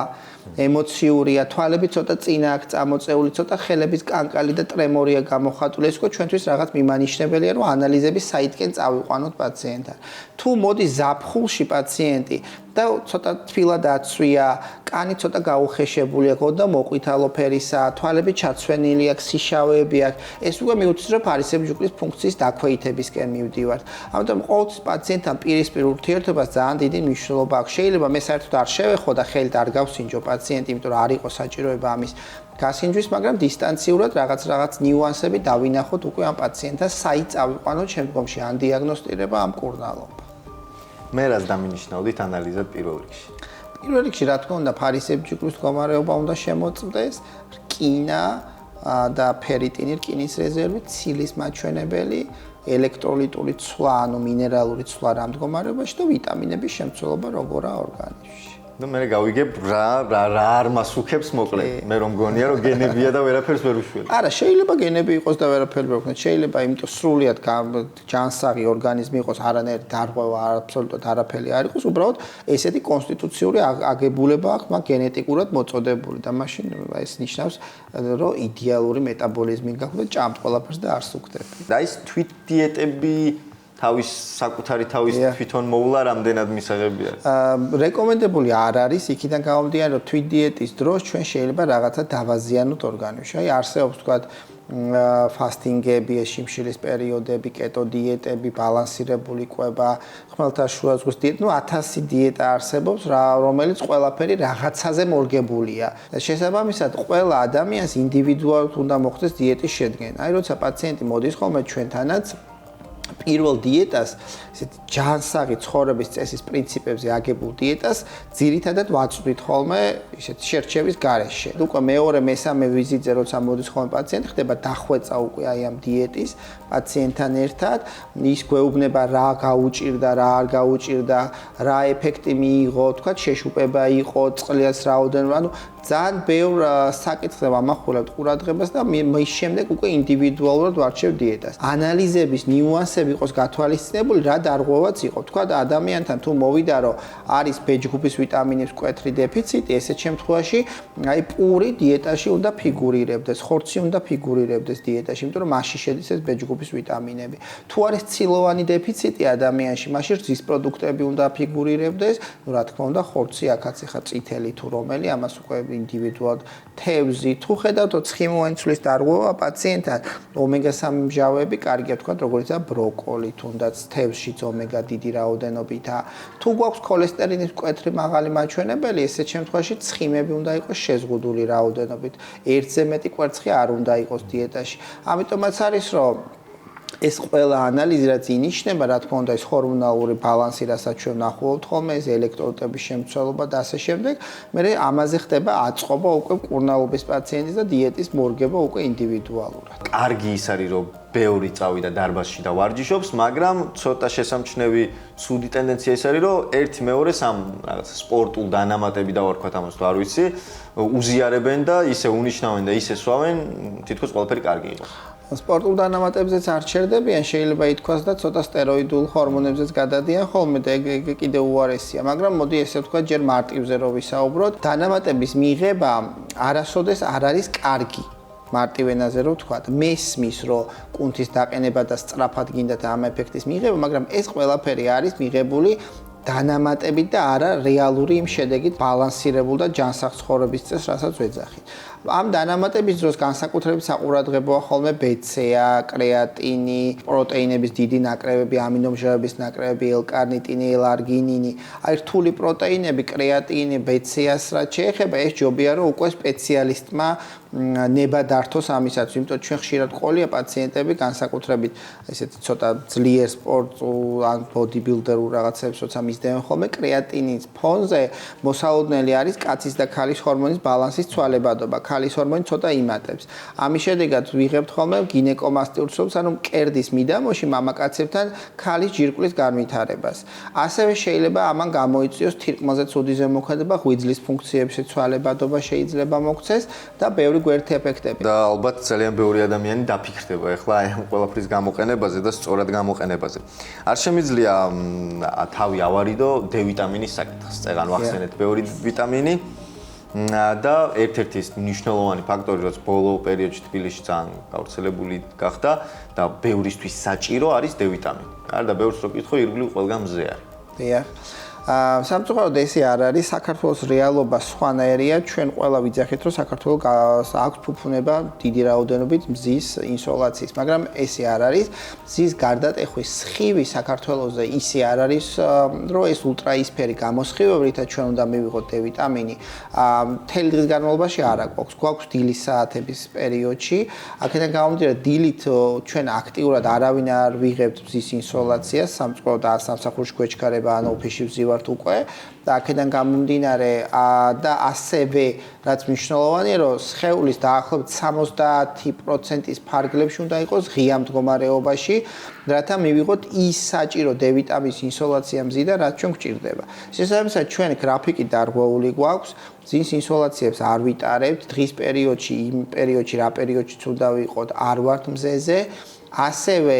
ემოციურია, თვალები ცოტა წინა აქვს წამოწეული, ცოტა ხელების კანკალი და ტრემორია გამოხატული. ეს უკვე ჩვენთვის რაღაც მიმანიშნებელია, რომ ანალიზების საიტკენ წავიყვანოთ პაციენტთან. თუ მოდის ზაფხულში პაციენტი და ცოტა თბილად აცვია, კანი ცოტა გაუხეშებული აქვს და მოყვითალო ფერისაა, თვალები ჩაცვენილი აქვს, სიშავეები აქვს. ეს უკვე მიუთითებს, რომ ფარისებჯუკლის ფუნქციის დაქვეითებისკენ მივდივართ. ამიტომ ყოველთვის პაციენტთან პირისპირ ურთიერთობას ძალიან დიდი მნიშვნელობა აქვს. შეიძლება მე საერთოდ არ შევეხო და ხელით არ გავსინჯო პაციენტი, იმიტომ რომ არ იყო საჭიროება ამის გასინჯვის, მაგრამ დისტანციურად რაღაც ნიუანსები დავინახოთ უკვე ამ პაციენტთან, საით წავიყვანოთ შემდგომში ან დიაგნოსტირება, ამ მკურნალობა. მე რას დამინიშნავდით ანალიზად პირველ რიგში? პირველ რიგში რა თქმა უნდა ფარისებჯუკლის მდგომარეობა უნდა შემოწმდეს, რკინა და ფერიტინი, რკინის რეზერვი, ცილის მაჩვენებელი, ელექტროლიტური ცვლა, ანუ მინერალური ცვლა რა მდგომარეობაში და ვიტამინების შემცველობა როგორა ორგანიზმში. და მე გავიგებ რა არ მასუქებს მოკლედ. მე რომ მგონია რომ გენებია და ვერაფერს ვერ უშველებ. არა, შეიძლება გენები იყოს და ვერაფერი ვერ ვქნათ. შეიძლება იმიტომ სრულიად ჯანსაღი ორგანიზმი იყოს, არანაირი დარღვევა, აბსოლუტურად არაფერი არ იყოს, უბრალოდ ესეთი კონსტიტუციური აგებულება აქვს მაგ გენეტიკურად მოწოდებული და მაშინ ეს ნიშნავს, რომ იდეალური მეტაბოლიზმი გაქვს და ჭამთ ყველაფერს და არ სუქდები. და ის თვით დიეტები თავის საკუთარი თავის თვითონ მოვლა რამდენად მისაღები არის? რეკომენდებული არ არის, იქიდან გამომდინარე, რომ თვით დიეტის დროს ჩვენ შეიძლება რაღაცა დავაზიანოთ ორგანიზმში. აი არსებობს თქვა ფასტინგები, შიმშილის პერიოდები, კეტო დიეტები, ბალანსირებული კვება, ხმელთაშუა ზღვის დიეტა, 1000 დიეტა არსებობს, რომელიც ყველაფერი რაღაცაზე მორგებულია. შესაბამისად, ყველა ადამიანს ინდივიდუალურად უნდა მოხდეს დიეტის შედგენა. აი როცა პაციენტი მოდის ხოლმე ჩვენთანაც პირველ დიეტას, ესეთი ჯანსაღი ცხოვრების წესის პრინციპებზე აგებულ დიეტას ძირითადად ვაწვდით ხოლმე ისეთ შერჩევის გარეშე. უკვე მეორე, მესამე ვიზიტზე როცა მოდის ხოლმე პაციენტი, ხდება დახვეწა უკვე აი ამ დიეტის პაციენტთან ერთად, ის გვეუბნება რა გაუჭირდა, რა არ გაუჭირდა, რა ეფექტი მიიღო, თქვა შეშუპება იყო, წყლიანს რაოდენობა, ანუ ძალიან ბევრ საკითხს ვამახვილებთ ყურადღებას და მის შემდეგ უკვე ინდივიდუალურად ვარჩევ დიეტას. ანალიზების ნიუანსები იყოს გათვალისწინებული, რა დარღვევაც იყო. თქვა ადამიანთან თუ მოვიდა, რომ არის B ჯგუფის ვიტამინის მკვეთრი დეფიციტი, ესეთ შემთხვევაში აი პური დიეტაში უნდა ფიგურირებდეს, ხორცი უნდა ფიგურირებდეს დიეტაში, იმიტომ რომ მასში შედის ეს B ჯგუფის ვიტამინები. თუ არის ცილოვანი დეფიციტი ადამიანში, მაშინ რძის პროდუქტები უნდა ფიგურირებდეს, ну რა თქმა უნდა, ხორცი აქაც ხა წითელი თუ რომელი, ამას უკვე ინდივიდუალურად თევზი, თუ ხედავთ ცხიმოვანი ცვლის დარღვევა პაციენტთან, ომეგა-3 მჟავები კარგია თქვა, როგორიცაა ბროკოლი, თუნდაც თევზშიც ომეგა დიდი რაოდენობითა. თუ გვაქვს ქოლესტერინის მკვეთრი მაღალი მაჩვენებელი, ესეთ შემთხვევაში ცხიმები უნდა იყოს შეზღუდული რაოდენობით. ერთზე მეტი კვერცხი არ უნდა იყოს დიეტაში. ამიტომაც არის, რომ ეს ყველა ანალიზი რაც ინიშნება, რა თქმა უნდა, ეს ჰორმონალური ბალანსი, რასაც ჩვენ ვნახულობთ ხოლმე, ეს ელექტროლიტების შემცველობა და ასე შემდეგ, მე ამაზე ხდება აწყობა უკვე მკურნალობის პაციენტის და დიეტის მორგება უკვე ინდივიდუალურად. კარგი ის არის, რომ ბევრი წავიდა დარბაზში და ვარჯიშობს, მაგრამ ცოტა შესამჩნევი ცუდი ტენდენცია ის არის, რომ ერთი მეორეს ამ რაღაც სპორტულ დანამატები დავარქვათ ამას თუ არ ვიცი, უზიარებენ და ისე უნიშნავენ და ისე სვავენ, თითქოს ყველაფერი კარგი იყო. სპორტულ დანამატებზეც არ ჩერდებიან, შეიძლება ითქვას და ცოტა სტეროიდულ ჰორმონებზეც გადადიან ხოლმე და ეგ კიდევ უარესია, მაგრამ მოდი ესე ვთქვა, ჯერ მარტივზე რო ვისაუბროთ, დანამატების მიღება არასოდეს არ არის კარგი. მარტივ ენაზე რო ვთქვა, მესმის რომ კუნთის დაყენება და სწრაფად გინდათ ამ ეფექტის მიღება, მაგრამ ეს ყველაფერი არის მიღებული დანამატებით და არა რეალური იმ შედეგით ბალანსირებულ და ჯანსაღ ცხოვრების წესს, რასაც ვეძახით. ამ დანამატების დროს განსაკუთრებით საყურადღებოა ხოლმე BCA, კრეატინი, პროტეინების დიდი ნაკრებები, ამინომჟავების ნაკრებები, L-კარნიტინი, L-არგინინი, აი რთული პროტეინები, კრეატინი, BCA-ს რაც შეეხება, ეს ჯობია რომ უკვე სპეციალისტმა ნება დართოს ამისაც, იმიტომ ჩვენ ხშირად ყოლია პაციენტები განსაკუთრებით ესეთი ცოტა ძლიერ სპორტულ ან ბოდიბილდერულ რაღაცებს, როცა მისდევენ ხოლმე კრეატინის ფონზე, მოსალოდნელი არის კაცის და ქალის ჰორმონის ბალანსის ცვალებადობა. ქალის ჰორმონი ცოტა იმატებს. ამის შედეგად ვიღებთ ხოლმე გინეკომასტიურცობს, ანუ მკერდის მიდამოში მამაკაცებთან ქალის ჯირკვლის განვითარებას. ასევე შეიძლება ამან გამოიწვიოს თირკმელზე ცუდი ზემოქმედება, ღვიძლის ფუნქციების შეცვალებადობა შეიძლება მოქცეს და ბევრი გვერდი ეფექტები. და ალბათ ძალიან ბევრი ადამიანი დაფიქრდება ახლა აი ამ ყველაფრის გამოყენებაზე და სწორად გამოყენებაზე. არ შემიძლია თავი ავარიდო D ვიტამინის საკითხს. წეგან ვახსენეთ ბევრი ვიტამინი და ერთ-ერთი მნიშვნელოვანი ფაქტორი, რაც ბოლო პერიოდში თბილისში ძალიან გავრცელებული გახდა და ბევრისთვის საჭირო არის D ვიტამინი. არა და ბევრს რო კითხო, ირგვლივ ყველგან მზე არის. დიახ. სამწუხაროდ ესე არ არის საქართველოს რეალობა სხვანაირია. ჩვენ ყველა ვიძახით, რომ საქართველოს აქვს ფუფუნება დიდი რაოდენობით მზის ინსოლაციის, მაგრამ ესე არ არის. მზის გარდატეხვის სხივი საქართველოსზე ისე არ არის, რომ ეს ულტრაისფერი გამოსხივები, რითაც ჩვენ უნდა მივიღოთ D ვიტამინი. მთელი დღის განმავლობაში არ აქვს. გვაქვს დილის საათების პერიოდში. აქედან გამომდინარე, დილით ჩვენ აქტიურად არავინ არ ვიღებთ მზის ინსოლაციას, სამწუხაროდ სამსახურში გვეჩქარება ან ოფისში ვზივართ უკვე და აქედან გამომდინარე და ასევე რაც მნიშვნელოვანია, რომ სხეულის დაახლოებით 70%-ის ფარგლებში უნდა იყოს ღია მდგომარეობაში, რათა მივიღოთ ის საჭირო D ვიტამინის ინსოლაცია მზიდან, რაც ჩვენ გვჭირდება. შესაბამისად, ჩვენ გრაფიკი დარღვეული გვაქვს, მზის ინსოლაციებს არ ვიტარებთ, დღის პერიოდში, იმ პერიოდში, რა პერიოდშიც უნდა ვიყოთ, არ ვართ მზეზე. ასევე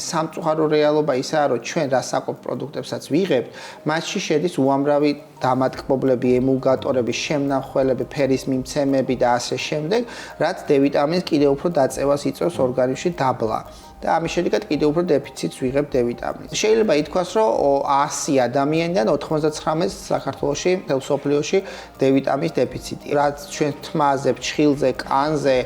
სამწუხარო რეალობა ისაა, რომ ჩვენ რა საკუთარ პროდუქტებსაც ვიღებთ, მასში შედის უამრავი დამატკბობლები, ემულგატორები, შემნახველები, ფერის მიმცემები და ასე შემდეგ, რაც D ვიტამინის კიდევ უფრო დაწევას იწვევს ორგანიზმში დაბლა. და ამის შედეგად კიდევ უფრო დეფიციტს ვიღებთ D ვიტამინის. შეიძლება ითქვას, რომ 100 ადამიანიდან 99-ს საქართველოში, მსოფლიოში D ვიტამინის დეფიციტი. რაც ჩვენ თმაზე, ფჩხილზე, კანზე,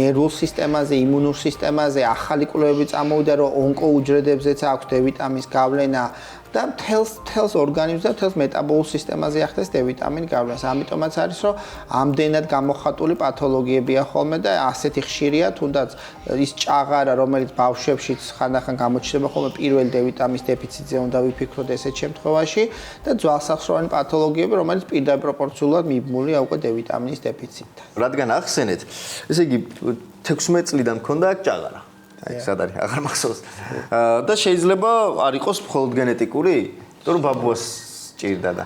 ნერვულ სისტემაზე, იმუნურ სისტემაზე ახალი კვლევები წამოვიდა, რომ ონკოუჯრედებზეც აქვს D ვიტამინის გავლენა და მთელს ორგანიზმს და მთელს მეტაბოლურ სისტემაზე ახდენს D ვიტამინი გავლენას. ამიტომაც არის, რომ ამდენად გამოხატული პათოლოგიებია ხოლმე და ასეთი ხშირია, თუნდაც ის ჭაღარა, რომელიც ბავშვებშიც ხანდახან გამოჩნდება ხოლმე პირველი D ვიტამინის დეფიციტზე უნდა ვიფიქროთ ესეთ შემთხვევაში და ძვალსახსროვანი პათოლოგიები, რომელიც პირდაპირ პროპორციულად მიბმულია უკვე D ვიტამინის დეფიციტთან. რადგან ახსენეთ, ესე იგი 16 წლიდან მქონდა აქ ჭაღარა. აი, სად არის? აღარ მახსოვს. და შეიძლება არ იყოს მხოლოდ გენეტიკური, იმიტომ რომ ბაბუას ჭირდა და.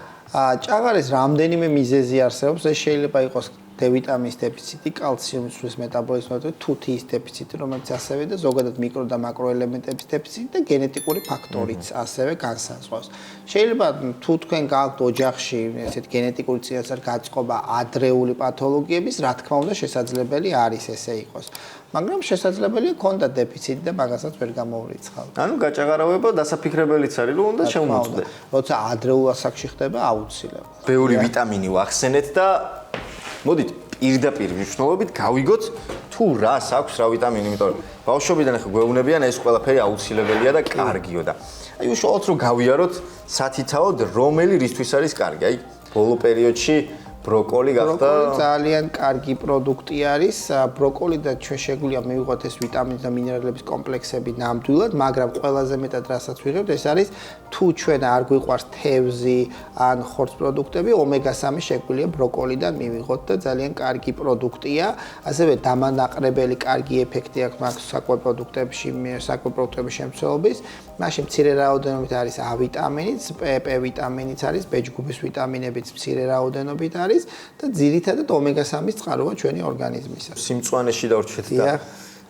ჭაღარის რამდენიმე მიზეზი არსებობს, ეს შეიძლება იყოს D ვიტამინის დეფიციტი, კალციუმის სრულ მეტაბოლიზმი, თუთიის დეფიციტი, რომელიც ასევე და ზოგადად მიკრო და მაკროელემენტების დეფიციტი და გენეტიკური ფაქტორიც ასევე განსაზღვრავს. შეიძლება თუ თქვენ გაქვთ ოჯახში ესეთ გენეტიკური წინასწარ გაწყობა ადრეული პათოლოგიების, რა თქმა უნდა შესაძლებელი არის ესე იყოს. მაგრამ შესაძლებელია ქონდა დეფიციტი და მაგასაც ვერ გამოვრიცხავთ. ანუ გაჭაღარავება დასაფიქრებელიც არის, რომ უნდა შევმოწმდე. როცა ადრეულ ასაკში ხდება აუცილებლად. ბევრი ვიტამინი ვახსენეთ და მოდით პირდაპირ მნიშვნელობით გავიგოთ თუ რას აქვს რა ვიტამინი, იმიტომ რომ ბავშვობიდან ახლა გვეუბნებიან ეს ყველაფერი აუცილებელია და კარგიო და აი უშუალოდ რომ გავიაროთ სათითაოდ რომელი რისთვის არის კარგი. აი ბოლო პერიოდში ბროკოლი გახდა ბროკოლი ძალიან კარგი პროდუქტი არის. ბროკოლიდან ჩვენ შეგვიძლია მივიღოთ ეს ვიტამინის და მინერალების კომპლექსები ნამდვილად, მაგრამ ყველაზე მეტად რასაც ვიღებთ, ეს არის თუ ჩვენ არ გვიყვარს თევზი ან ხორცპროდუქტები, ომეგა-3 შეგვიძლია ბროკოლიდან მივიღოთ და ძალიან კარგი პროდუქტია. ასევე დამანაყრებელი კარგი ეფექტი აქვს მაგ საკვებ პროდუქტების შემცველობის. მაშინ მცირე რაოდენობით არის A ვიტამინიც, P ვიტამინიც არის, B ჯგუფის ვიტამინებიც მცირე რაოდენობით არის. და ძირითადად ომეგა-3-ის წყაროა ჩვენი ორგანიზმისა. სიმწვანეში დავრჩეთ და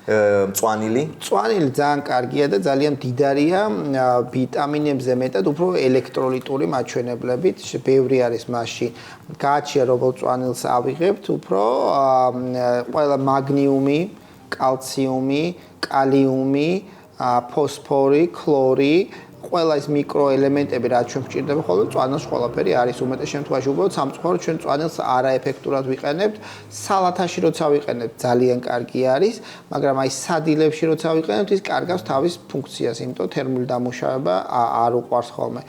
მწვანილი. მწვანილი ძალიან კარგია და ძალიან მდიდარია ვიტამინებზე მეტად უფრო ელექტროლიტური მაჩვენებლებით. ბევრი არის მასში. გააჩია როგორ მწვანილს ავიღებთ, უფრო ყველა მაგნიუმი, კალციუმი, კალიუმი, ფოსფორი, ქლორი ყველა ის მიკროელემენტები რაც ჩვენ გვჭირდება ხოლმე მწვანილს ყველაფერი არის უმეტეს შემთხვევაში უბრალოდ სამწუხაროდ ჩვენ მწვანილს არაეფექტურად ვიყენებთ სალათაში როცა ვიყენებთ ძალიან კარგი არის მაგრამ აი სადილებში როცა ვიყენებთ ის კარგავს თავის ფუნქციას იმიტომ თერმული დამუშავება არ უყვარს ხოლმე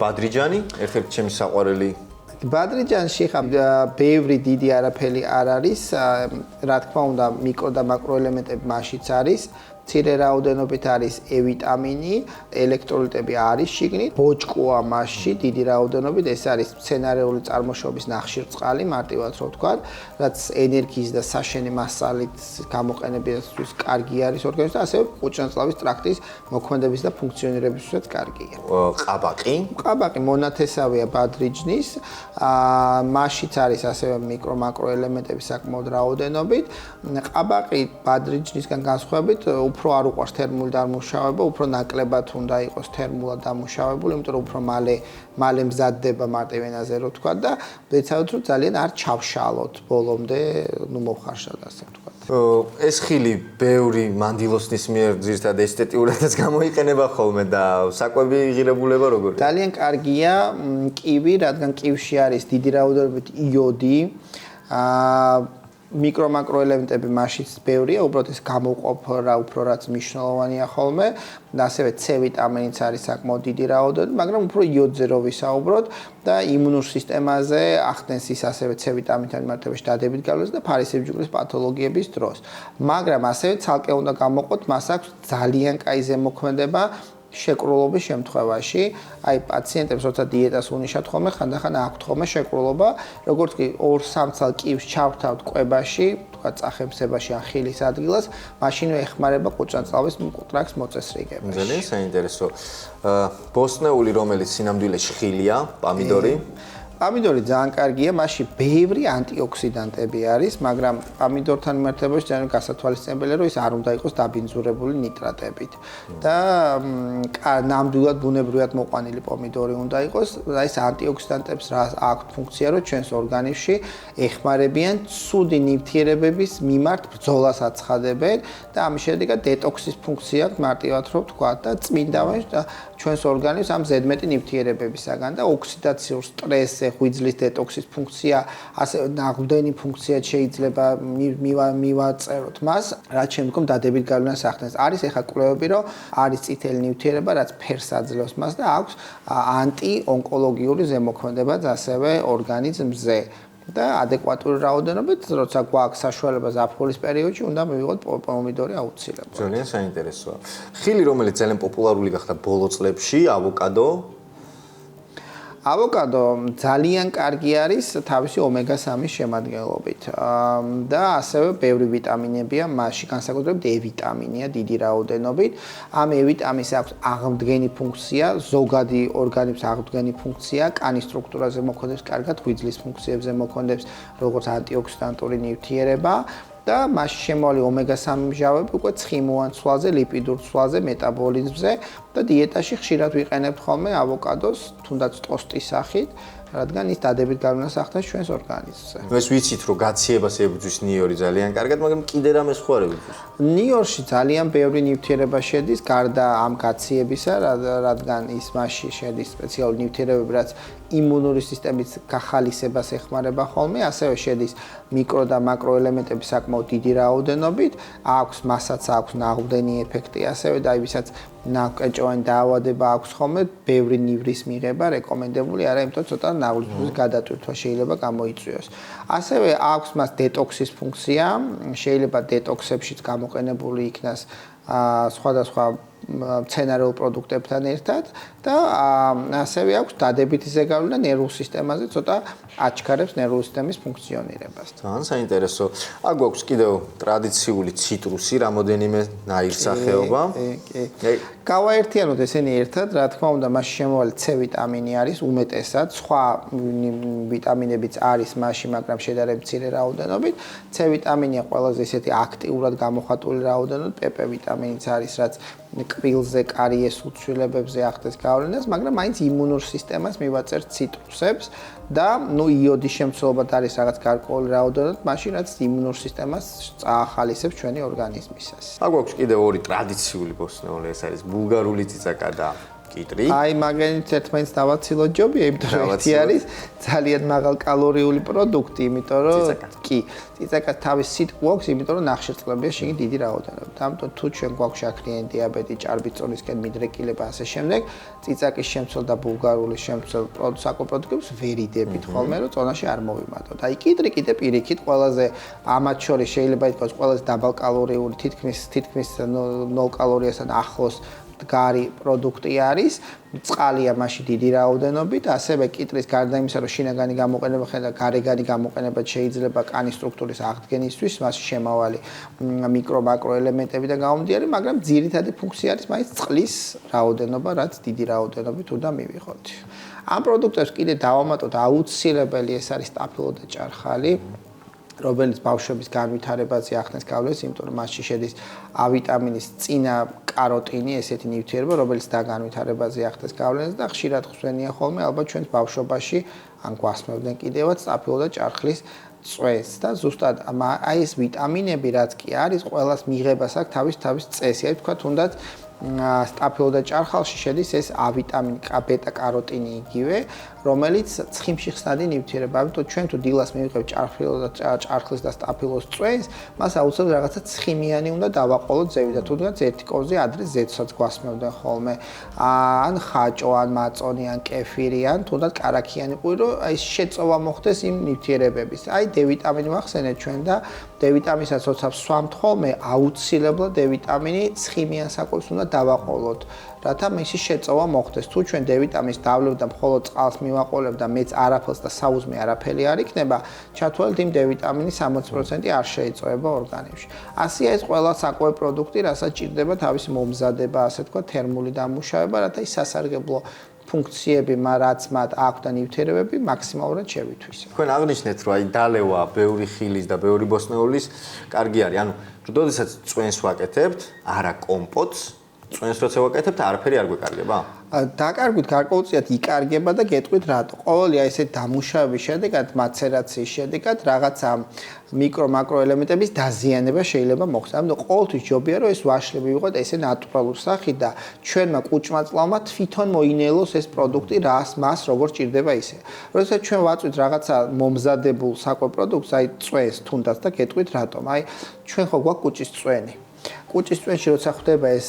ბადრიჯანი ერთ-ერთი ჩემი საყვარელი ბადრიჯანში ხა ბევრი დიდი არაფერი არ არის რა თქმა უნდა მიკრო და მაკროელემენტები მასშიც არის მცირე რაოდენობით არის E ვიტამინი, ელექტროლიტები არის შიგნით, ბოჭკოა მასში დიდი რაოდენობით, ეს არის მცენარეული წარმოშობის ნახშირწყალი, მარტივად რო ვთქვა, რაც ენერგიის და საშენი მასალით გამოყენებისთვის კარგი არის ორგანიზმში და ასევე ყურძნისწყლის ტრაქტის მოქმედების და ფუნქციონირებისთვისაც კარგია. ყაბაყი? ყაბაყი მონათესავეა ბადრიჯნის, მასშიც არის ასევე მიკრო-მაკრო ელემენტები საკმაოდ რაოდენობით. ყაბაყი ბადრიჯნისგან განსხვავებით უფრო არ უყვარს თერმული დამუშავება, უფრო ნაკლებად უნდა იყოს თერმულად დამუშავებული, იმიტომ რომ უფრო მალე მზადდება მარტივენაზე რო ვთქვა და ვეცადოთ რომ ძალიან არ ჩავშალოთ ბოლომდე, მოვხარშავთ ასე ვთქვა. ეს ხილი ბევრი მანდილოსნის მიერ ძირთად ესთეტიურადაც გამოიყენება ხოლმე და საკვები ღირებულება როგორია? ძალიან კარგია კივი, რადგან კივში არის დიდი რაოდენობით იოდი, მიკრო-მაკრო ელემენტები მასშიც ბევრია, უბრალოდ ეს გამოყოფა უფრო რაც მნიშვნელოვანია ხოლმე და ასევე C ვიტამინიც არის საკმაოდ დიდი რაოდენობით, მაგრამ უფრო იოდზე რო ვისაუბროთ და იმუნურ სისტემაზე ახდენს ის ასევე C ვიტამინთან მიმართებაში დადებით გავლენას და ფარისებრი ჯგუფის პათოლოგიების დროს. მაგრამ ასევე ცალკე უნდა გამოყოთ, მას აქვს ძალიან კაი ზემოქმედება შეკრულობის შემთხვევაში, აი პაციენტებს როცა დიეტას უნიშნავთ ხოლმე, ხანდახან აქვთ ხოლმე შეკრულობა, როგორც კი 2-3 წელ კივს ჩავთავთ კვებაში, თქვა წახებსებაში ან ხილის ადგილას, მაშინვე ეხმარება ყურძნისწყლის ტრაქტს მოწესრიგებაში. ძალიან საინტერესო. ბოსტნეული, რომელიც სინამდვილეში ხილია, პამიდორი. პამიდორი ძალიან კარგია, მასში ბევრი ანტიოქსიდანტები არის, მაგრამ პამიდორთან მიმართებაში ძალიან გასათვალისწინებელია, რომ ის არ უნდა იყოს დაბინძურებული ნიტრატებით. და ნამდვილად ბუნებრივად მოყვანილი პომიდორი უნდა იყოს, და ეს ანტიოქსიდანტებს რა აქვს ფუნქცია, რომ ჩვენს ორგანიზმში ეხმარებიან ცუდი ნივთიერებების მიმართ ბრძოლას აცხადებენ და ამის შედეგად დეტოქსის ფუნქცია აქვს მარტივად რო ვთქვა და წმინდავენ ჩვენს ორგანიზმს ამ ზედმეტი ნივთიერებებისაგან და ოქსიდაციურ სტრესზე ღვიძლის დეტოქსის ფუნქცია, ასევე ნაღვდენი ფუნქცია შეიძლება მივაწეროთ მას, რაც შემდგომ დადებით გავლენას ახდენს. არის ეხა კვლევები, რომ არის წითელი ნივთიერება, რაც ფერს აძლევს მას და აქვს ანტი-ონკოლოგიური ზემოქმედებაც ასევე ორგანიზმზე. და ადეკვატური რაოდენობით, როცა გვაქვს საშუალება ზაფხულის პერიოდში, უნდა მივიღოთ პომიდორი აუცილებლად. ძალიან საინტერესოა. ხილი, რომელიც ძალიან პოპულარული გახდა ბოლო წლებში, ავოკადო. ავოკადო ძალიან კარგი არის თავისი ომეგა-3-ის შემადგენლობით. და ასევე ბევრი ვიტამინებია მასში, განსაკუთრებით E ვიტამინია დიდი რაოდენობით. ამ E ვიტამინს აქვს აღმდგენი ფუნქცია, ზოგადი ორგანიზმის აღმდგენი ფუნქცია, კანის სტრუქტურაზე მოქმედებს კარგად, ღვიძლის ფუნქციებზე მოქმედებს, როგორც ანტიოქსიდანტური ნივთიერება. და მას შემოვალი ომეგა-3 მჟავები უკვე ცხიმოვან ცვლაზე, ლიპიდურ ცვლაზე, მეტაბოლიზმზე და დიეტაში ხშირად ვიყენებთ ხოლმე ავოკადოს, თუნდაც ტოსტის სახით, რადგან ის დადებით გავლენას ახდენს ჩვენს ორგანიზმზე. ეს ვიცით, რომ გაციებას ებრძვის ნიორი ძალიან კარგად, მაგრამ კიდე რამე სხვა არ ებრძვის. ნიორში ძალიან ბევრი ნივთიერება შედის, გარდა ამ გაციებისა, რადგან ის მასში შედის სპეციალური ნივთიერებები, რაც იმუნური სისტემის გახალისებას ეხმარება ხოლმე, ასევე შედის მიკრო და მაკრო ელემენტები საკმაოდ დიდი რაოდენობით, მასაც აქვს ნაღვდენი ეფექტი, ასევე და ვისაც ნაკეჭოვანი დაავადება აქვს ხოლმე, ბევრი ნივრის მიღება რეკომენდებული არა, იმიტომ ცოტა ნაღვლის გადატვირთვა შეიძლება გამოიწვიოს. ასევე აქვს მას დეტოქსის ფუნქცია, შეიძლება დეტოქსებშიც გამოყენებული იქნას სხვადასხვა მცენარეულ პროდუქტებთან ერთად და ასევე აქვს დადებითი ზეგავლენა ნერვულ სისტემაზე, ცოტა აჩქარებს ნერვული სისტემის ფუნქციონირებას. ძალიან საინტერესო. აქ გვაქვს კიდევ ტრადიციული ციტრუსი, რამოდენიმე ნაირსახეობა. გავაერთიანოთ ესენი ერთად, რა თქმა უნდა, მასში შემოვალი C ვიტამინი არის უმეტესად, სხვა ვიტამინებიც არის მასში, მაგრამ შედარებით მცირე რაოდენობით. C ვიტამინია ყველაზე ისეთი აქტიურად გამოხატული რაოდენობით, PP ვიტამინიც არის, რაც კბილზე, კარიეს უცვლილებებზე ახდენს გავლენას, მაგრამ მაინც იმუნურ სისტემას მივაწერთ ციტრუსებს და იოდის შემცველობად არის რაღაც გარკვეული რაოდენობით, მაშინ რაც იმუნურ სისტემას წაახალისებს ჩვენი ორგანიზმისას. აქ გვაქვს კიდევ ორი ტრადიციული ბოსტნეული, ეს არის ბულგარული წიწაკა და კიტრი. აი მაგენით ერთმანეთს დავაცილოთ ჯობია, იმიტომ რომ ერთი არის ძალიან მაღალკალორიული პროდუქტი, იმიტომ რომ კი, წიწაკა თავის სით გვაქვს, იმიტომ რომ ნახშირწყლებია შიგნით დიდი რაოდენობით. ამიტომ თუ ჩვენ გვაქვს შაქრიანი დიაბეტი, ჭარბი წონისკენ მიდრეკილება ასე შემდეგ, წიწაკის შემცველ და ბულგარული შემცველ საკვებ-პროდუქტებს ვერ იდებით ხოლმე, რომ წონაში არ მოვიმატოთ. აი კიტრი კიდე პირიქით ყველაზე ამათ შორის შეიძლება ითქვას ყველაზე დაბალკალორიული, თითქმის 0 კალორიასთან ახლოს გარი პროდუქტი არის, წყალია მასში დიდი რაოდენობით, ასევე კიტრის გარდა იმისა, რომ შინაგანი გამოყენება და გარეგანი გამოყენება შეიძლება კანის სტრუქტურის აღდგენისთვის, მასში შემავალი მიკრო-მაკრო ელემენტები და გამომდინარე, მაგრამ ძირითადი ფუნქცია არის მაინც წყლის რაოდენობა, რაც დიდი რაოდენობით უნდა მივიღოთ. ამ პროდუქტებს კიდე დავამატოთ აუცილებელი ეს არის სტაფილო და ჭარხალი. რომელიც ბავშვების განვითარებაზე ახდენს გავლენას, იმიტომ რომ მასში შედის A ვიტამინის წინა კაროტინი, ესეთი ნივთიერება, რომელიც და განვითარებაზე ახდენს გავლენას და ხშირად ხსვენია ხოლმე ალბათ ჩვენს ბავშვობაში, ან გვასმევდნენ კიდევაც სტაფილო და ჭარხლის წვენს და ზუსტად აი ეს ვიტამინები რაც კი არის, ყველას მიღებას აქვს თავის წესი. აი თქვა თუნდაც სტაფილო და ჭარხალში შედის ეს A ვიტამინი, ბეტა კაროტინი იგივე, რომელიც ცხიმში ხსნადი ნივთიერება. ამიტომ ჩვენ თუ დილას მივიღებთ ჭარხლის და სტაფილოს წვენს, მას აუცილებლად რაღაცა ცხიმიანი უნდა დავაყოლოთ ზევით და თუნდაც ერთი კოვზი ადრე ზეთსაც გვასმევდნენ ხოლმე. ან ხაჭო, ან მაწონი, ან კეფირი, ან თუნდაც კარაქიანი ყვი, რომ აი შეწოვა მოხდეს იმ ნივთიერებების. აი D ვიტამინი მახსენეთ ჩვენ და D ვიტამინსაც როცა ვსვამთ ხოლმე, აუცილებლად D ვიტამინი ცხიმიან საკვებს უნდა დავაყოლოთ. რათა მისი შეწოვა მოხდეს. თუ ჩვენ D ვიტამინს დავლევთ და მხოლოდ წყალს მივაყოლებ და მეც არაფერს და საუზმე არაფერი არ იქნება, ჩათვალეთ იმ D ვიტამინის 60% არ შეიწოვება ორგანიზმში. ასეა ეს ყველა საკვებ პროდუქტი, რასაც ჭირდება თავისი მომზადება, ასე თქვა, თერმული დამუშავება, რათა ის სასარგებლო ფუნქციები, რაც მათ აქვს და ნივთიერებები მაქსიმალურად შევითვისო. თქვენ აღნიშნეთ, რომ აი დალევა, ბევრი ხილის და ბევრი ბოსტნეულის კარგი არის. ანუ როდესაც წვენს ვაკეთებთ, არა კომპოტს, წვენს როცა ვაკეთებთ, არაფერი არ გვეკარგება? დაკარგვით გარკვეულწილად იკარგება და გეტყვით რატო. ყოველი აი ესეთ დამუშავების შედეგად, მაცერაციის შედეგად რაღაცა მიკრო-მაკრო ელემენტების დაზიანება შეიძლება მოხდეს. ამიტომ ყოველთვის ჯობია რომ ეს ვაშლები ვიყოთ ესე ნატურალურ სახით და ჩვენმა კუჭმაწლავმა თვითონ მოინელოს ეს პროდუქტი მას როგორ ჭირდება ისე. როდესაც ჩვენ ვაწვით რაღაცა მომზადებულ საკვებ პროდუქტს, აი წვენს თუნდაც და გეტყვით რატომ. აი ჩვენ ხო გვაქვს კუჭის წვენი. კუჭის წვენში როცა ხდება ეს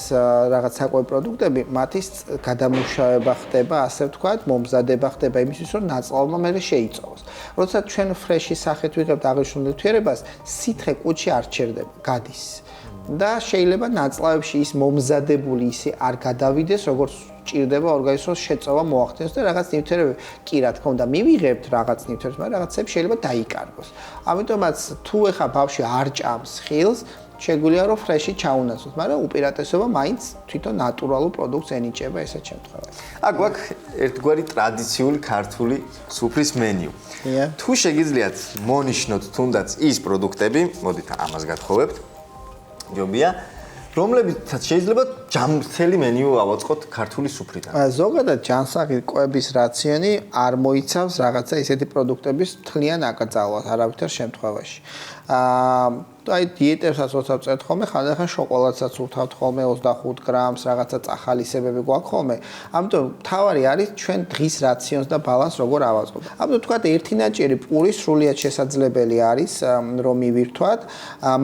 რაღაც საკვებ პროდუქტები, მათი გადამუშავება ხდება, ასე ვთქვათ, მომზადება ხდება იმისთვის, რომ ნაწლავმა მერე შეიწოვოს. როდესაც ჩვენ ფრეშის სახით ვიღებთ აღნიშნულ ნივთიერებას, სითხე კუჭში არ ჩერდება, გადის. და შეიძლება ნაწლავებში ის მომზადებული ისე არ გადავიდეს, როგორც ჭირდება ორგანიზმს შეწოვა მოახდინოს და რაღაც ნივთიერებები კი რა თქმა უნდა მივიღებთ რაღაც ნივთიერებს, მაგრამ რაღაცები შეიძლება დაიკარგოს. ამიტომაც თუ ეხა ბავშვი არ ჭამს ხილს, შეგვიძლია რომ ფრეში ჩაუნაცვლოთ, მაგრამ უპირატესობა მაინც თვითონ ნატურალურ პროდუქტს ენიჭება ესეთ შემთხვევაში. აქ გვაქვს ერთგვარი ტრადიციული ქართული სუფრის მენიუ. თუ შეგიძლიათ მონიშნოთ თუნდაც ის პროდუქტები, მოდით ამას გათხოვებთ. ჯობია, რომლებიცაც შეიძლება ჯანმრთელი მენიუ ავაწყოთ ქართული სუფრიდან. ზოგადად ჯანსაღი კვების რაციონი არ მოიცავს რაღაცა ისეთი პროდუქტების მთლიან აკრძალვას არავითარ შემთხვევაში. აი დიეტებსაც როცა ვწერთ ხოლმე, ხანდახან შოკოლადსაც ვთავთ ხოლმე 25 გრამს, რაღაცა წახალისებები გვაქვს ხოლმე. ამიტომ თავარი არის ჩვენ დღის რაციონს და ბალანსს როგორ ავაწყობთ. ამიტომ თქვათ ერთი ნაჭიერი პური სრულიად შესაძლებელი არის რომ მივირთვათ,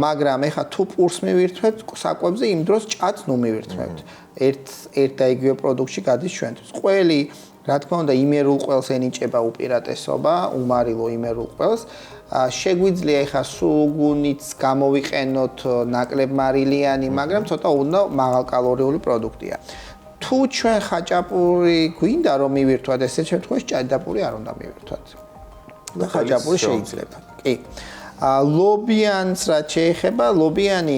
მაგრამ ეხა თუ პურს მივირთვეთ საკვებზე იმ დროს ჭაც ნუ მივირთვებთ. ერთ და იგივე პროდუქტში გადის ჩვენთვის. ყველი რა თქმა უნდა იმერულ ყველს ენიჭება უპირატესობა, უმარილო იმერულ ყველს. შეგვიძლია ეხა სულგუნიც გამოვიყენოთ ნაკლებმარილიანი, მაგრამ ცოტა უნდა მაღალკალორიული პროდუქტია. თუ ჩვენ ხაჭაპური გვინდა რომ მივირთვათ, ესე შემთხვევაში ჭადდაპური არ უნდა მივირთვათ. და ხაჭაპური შეიძლება. კი. ლობიანს რაც შეეხება, ლობიანი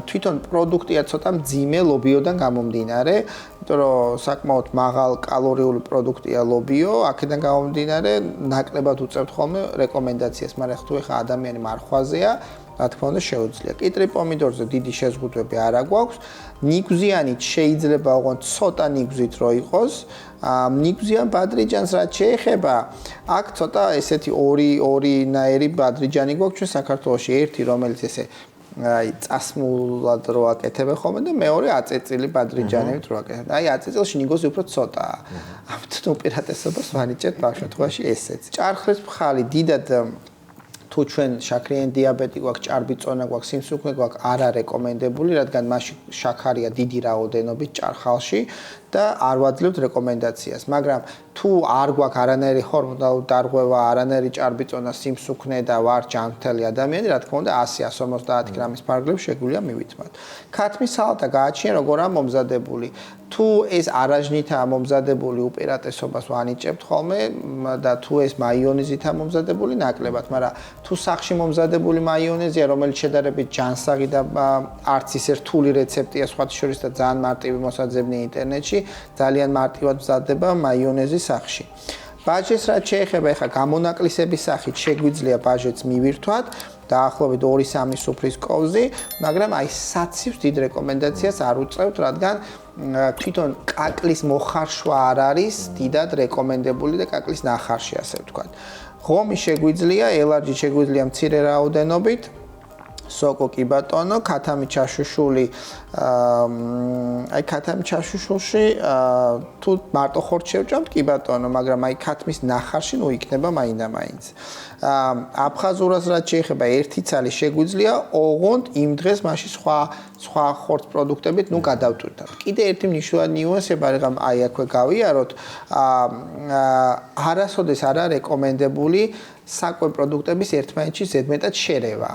თვითონ პროდუქტია ცოტა მძიმე ლობიოდან გამომდინარე, იმიტომ რომ საკმაოდ მაღალ კალორიული პროდუქტია ლობიო, აქედან გამომდინარე ნაკლებად უწევთ ხოლმე რეკომენდაციას, მაგრამ თუ ეხა ადამიანი მარხვაზეა, რა თქმა უნდა შეუძლია. კიტრი პომიდორზე დიდი შეზღუდვები არ გვაქვს. ნიგვზიანით შეიძლება ოღონდ ცოტა ნიგვზით რო იყოს. ნიგვზიან ბადრიჯანს რაც შეეხება, აქ ცოტა ესეთი ორი ნაირი ბადრიჯანი გვაქვს ჩვენ საქართველოში. ერთი რომელიც ესე აი წასმულად რო აკეთებენ ხოლმე და მეორე აწეწილი ბადრიჯანებით რო აკეთებენ. აი აწეწილში ნიგოზი უფრო ცოტაა. ამიტომ უპირატესობას ვანიჭებთ ბავშვ შემთხვევაში ესეც. ჭარხლის ფხალი დიდად თუ ჩვენ შაქრიანი დიაბეტი გვაქვს, ჭარბი წონა გვაქვს, სიმსუქნე გვაქვს, არა რეკომენდებული, რადგან მასში შაქარია დიდი რაოდენობით ჭარხალში და არ ვაძლევთ რეკომენდაციას. მაგრამ თუ არ გვაქვს არანაირი ჰორმონული დარღვევა, არანაირი ჭარბი წონა, სიმსუქნე და ვარ ჯანმრთელი ადამიანი, რა თქმა უნდა 100-150 გრამის ფარგლებს შეგვიძლია მივითმოთ. ქათმის სალატა გააჩნია როგორ მომზადებული. თუ ეს არაჟნითაა მომზადებული, უპირატესობას ვანიჭებთ ხოლმე და თუ ეს მაიონეზითაა მომზადებული, ნაკლებად, მაგრამ თუ სახში მომზადებული მაიონეზია, რომელიც შედარებით ჯანსაღი და არც ისე რთული რეცეპტია, სხვათა შორის და ძალიან მარტივი მოსაძებნია ინტერნეტში, ძალიან მარტივად მზადდება მაიონეზი სახში. ბაჟეთს რაც შეეხება, ეხლა გამონაკლისების სახით შეგვიძლია ბაჟეთს მივირთვათ, დაახლოებით 2-3 სუფრის კოვზი, მაგრამ აი საცივს დიდ რეკომენდაციას არ უწევთ, რადგან თვითონ კაკლის მოხარშვა არ არის დიდად რეკომენდებული და კაკლის ნახარში ასე ვთქვათ. ღომი შეგვიძლია, ელარჯი შეგვიძლია მცირე რაოდენობით, სოკო კი ბატონო, ქათამი ჩაშუშული, აი ქათამი ჩაშუშულში თუ მარტო ხორცს შევჭამთ კი ბატონო, მაგრამ აი ქათმის ნახარში ნუ იქნება მაინდა-მაინც. აფხაზურას რაც შეეხება ერთი ცალი შეგვიძლია, ოღონდ იმ დღეს მასში სხვა ხორცს პროდუქტებით ნუ გადავტვირთოთ. კიდე ერთი მნიშვნელოვანი ნიუანსება, რადგან აი აქვე გავიაროთ, არასოდეს არა რეკომენდებული საკვე პროდუქტების ერთმანეთში ზედმეტად შერევა.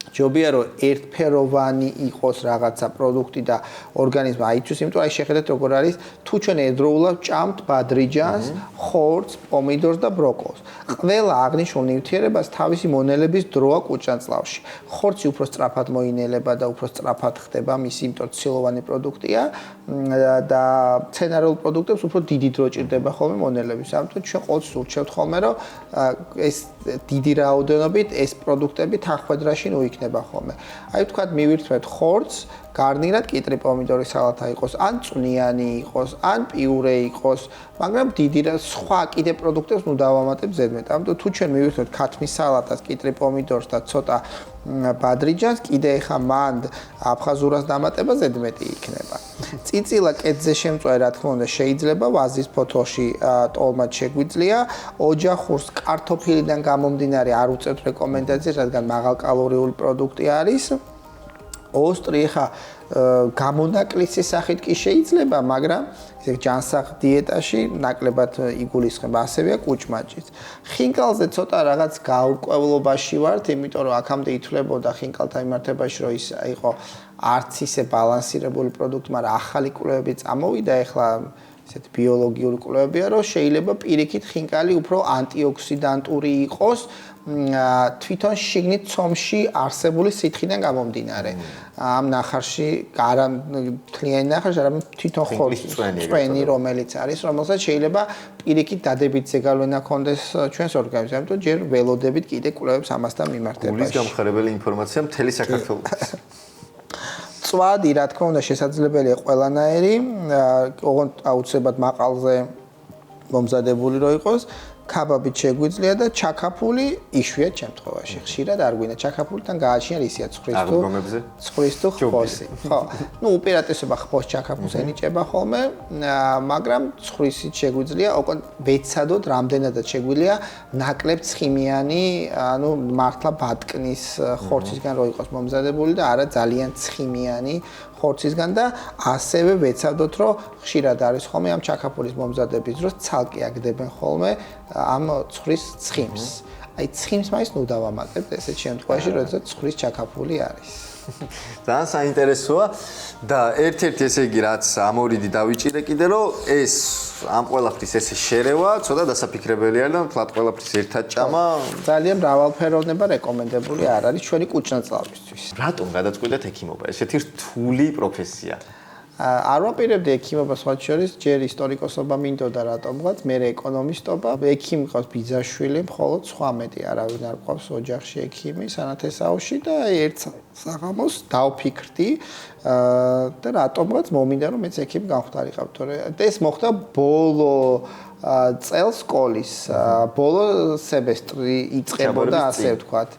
ჯობია რომ ერთფეროვანი იყოს რაღაცა პროდუქტი და ორგანიზმი აიცვის, იმიტომ აი შეხედეთ როგორ არის, თუ ჩვენ ერთდროულად ჭამთ ბადრიჯანს, ხორცს, პომიდორს და ბროკოლს. ყველა აღნიშნულ ნივთიერებას თავისი მონელების დროა კუჭანწლავში. ხორცი უფრო სწრაფად მოინელება და უფრო სწრაფად ხდება მისი, იმიტომ რომ ცილოვანი პროდუქტია და მცენარეულ პროდუქტებს უფრო დიდი დრო ჭირდება ხოლმე მონელების. ამიტომ ჩვენ ყოველთვის ურჩევთ ხოლმე რომ ეს დიდი რაოდენობით ეს პროდუქტები თანხმედრაში ნუ იქნება ხოლმე. აი ვთქვათ მივირთვეთ ხორცს, გარნირად კიტრი პომიდორის სალათა იყოს, ან წვნიანი იყოს, ან პიურე იყოს, მაგრამ დიდი რა სხვა კიდე პროდუქტებს ნუ დავამატებ ზედმეტ. ამიტომ თუ ჩვენ მივირთვეთ ქათმის სალატას, კიტრი პომიდორს და ცოტა ბადრიჯანს, კიდე ეხა მან აფხაზურას დამატება ზედმეტი იქნება. წიწილა კეთზე შემწვე რა თქმა უნდა შეიძლება ვაზის ფოთოლში ტოლმად შეგვიძლია, ოჯახურს კარტოფილიდან გამომდინარე არ უწევთ რეკომენდაციას, რადგან მაღალკალორიული პროდუქტი არის. ოსტრი ხა გამონაკლისის სახით კი შეიძლება, მაგრამ ისე ჯანსაღ დიეტაში ნაკლებად იგულისხმება, ასევეა კუჭმაჭიც. ხინკალზე ცოტა რაღაც გაურკვევლობაში ვართ, იმიტომ რომ აქამდე ითვლებოდა ხინკალთან მიმართებაში, რომ ის იყო არც ისე ბალანსირებული პროდუქტი, მაგრამ ახალი კვლევები წამოვიდა, ეხლა ესეთ ბიოლოგიური კვლევებია, რომ შეიძლება პირიქით ხინკალი უფრო ანტიოქსიდანტური იყოს, თვითონ შიგნით ცომში არსებული სითხიდან გამომდინარე. ამ ნახარში არა თლიანი ნახარში, არამედ თვითონ წვენი, რომელიც არის, რომელსაც შეიძლება პირიქით დადებით ზეგავლენა ქონდეს ჩვენს ორგანიზმში. ამიტომ ჯერ ველოდებით კიდე კვლევებს ამასთან მიმართებაში. გულის გამხარებელი ინფორმაცია მთელი საქართველოს. წვადი, რა თქმა უნდა, შესაძლებელია ყველანაირი, ოღონდ აუცილებლად მაყალზე მომზადებული რო იყოს. ქაბაბით შეგვიძლია და ჩაქაფული იშვიათ შემთხვევაში. ხშირად არ გვინდა ჩაქაფულთან გააჩნია ისია ცხვრის თუ ხბოსი. ხო. ნუ უპირატესობა ხბოს ჩაქაფულს ენიჭება ხოლმე, მაგრამ ცხვრისით შეგვიძლია, ოღონდ ვეცადოთ რამდენადაც შეგვიძლია ნაკლებ ცხიმიანი, ანუ მართლა ბატკნის ხორცისგან რო იყოს მომზადებული და არა ძალიან ცხიმიანი ხორცისგან და ასევე ვეცადოთ, რომ ხშირად არის ხოლმე ამ ჩაქაფულის მომზადების დროს ცალკე აგდებენ ხოლმე ამ ცხვრის ცხიმს. აი ცხიმს მაინც ნუ დავამატებთ ესეთ შემთხვევაში, როდესაც ცხვრის ჩაქაფული არის. ძალიან საინტერესოა და ერთ-ერთი ესე იგი რაც ამორიდი დავიჭირე კიდე რომ ეს ამ ყველაფრის ესე შერევა ცოტა დასაფიქრებელია და თლათ ყველაფრის ერთად ჭამა ძალიან მრავალფეროვნება რეკომენდებული არ არის ჩვენი კუჭნაწლავისთვის. რატომ გადაწყვიტეთ ექიმობა? ესეთი რთული პროფესია. არ ვაპირებდი ექიმობას მათ შორის, ჯერ ისტორიკოსობა მინდოდა რატომღაც, მე ეკონომისტობა, ექიმი ყავს ბიძაშვილი, მხოლოდ სხვა მეტი არავინ არ ყავს ოჯახში ექიმი სანათესაოში და ერთ საღამოს დავფიქრდი და რატომღაც მომინდა რომ მეც ექიმი გამხდარიყავ, თორე ეს მოხდა ბოლო წელს სკოლის ბოლო სემესტრი იწყებოდა ასე ვთქვათ.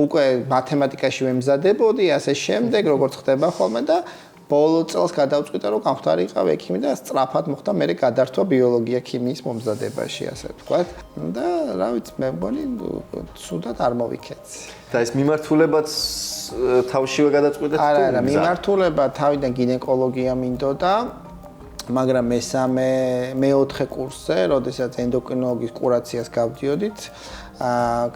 უკვე მათემატიკაში ვემზადებოდი, ასე შემდეგ, როგორც ხდება ხოლმე და ბოლო წელს გადავწყვიტე, რომ გამხდარი იყავ ექიმი და სწრაფად მოხდა მე გადართვა ბიოლოგია ქიმიის მომზადებაში, ასე ვთქვათ. და რა ვიცი, მე მგონი ცუდად არ მოვიქეცი. და ეს მიმართულებაც თავშივე გადაწყვეტეთ? არა, მიმართულება თავიდან გინეკოლოგია მინდოდა. მაგრამ მე-4 კურსზე, როდესაც ენდოკრინოლოგიის კურაციას გავდიოდით,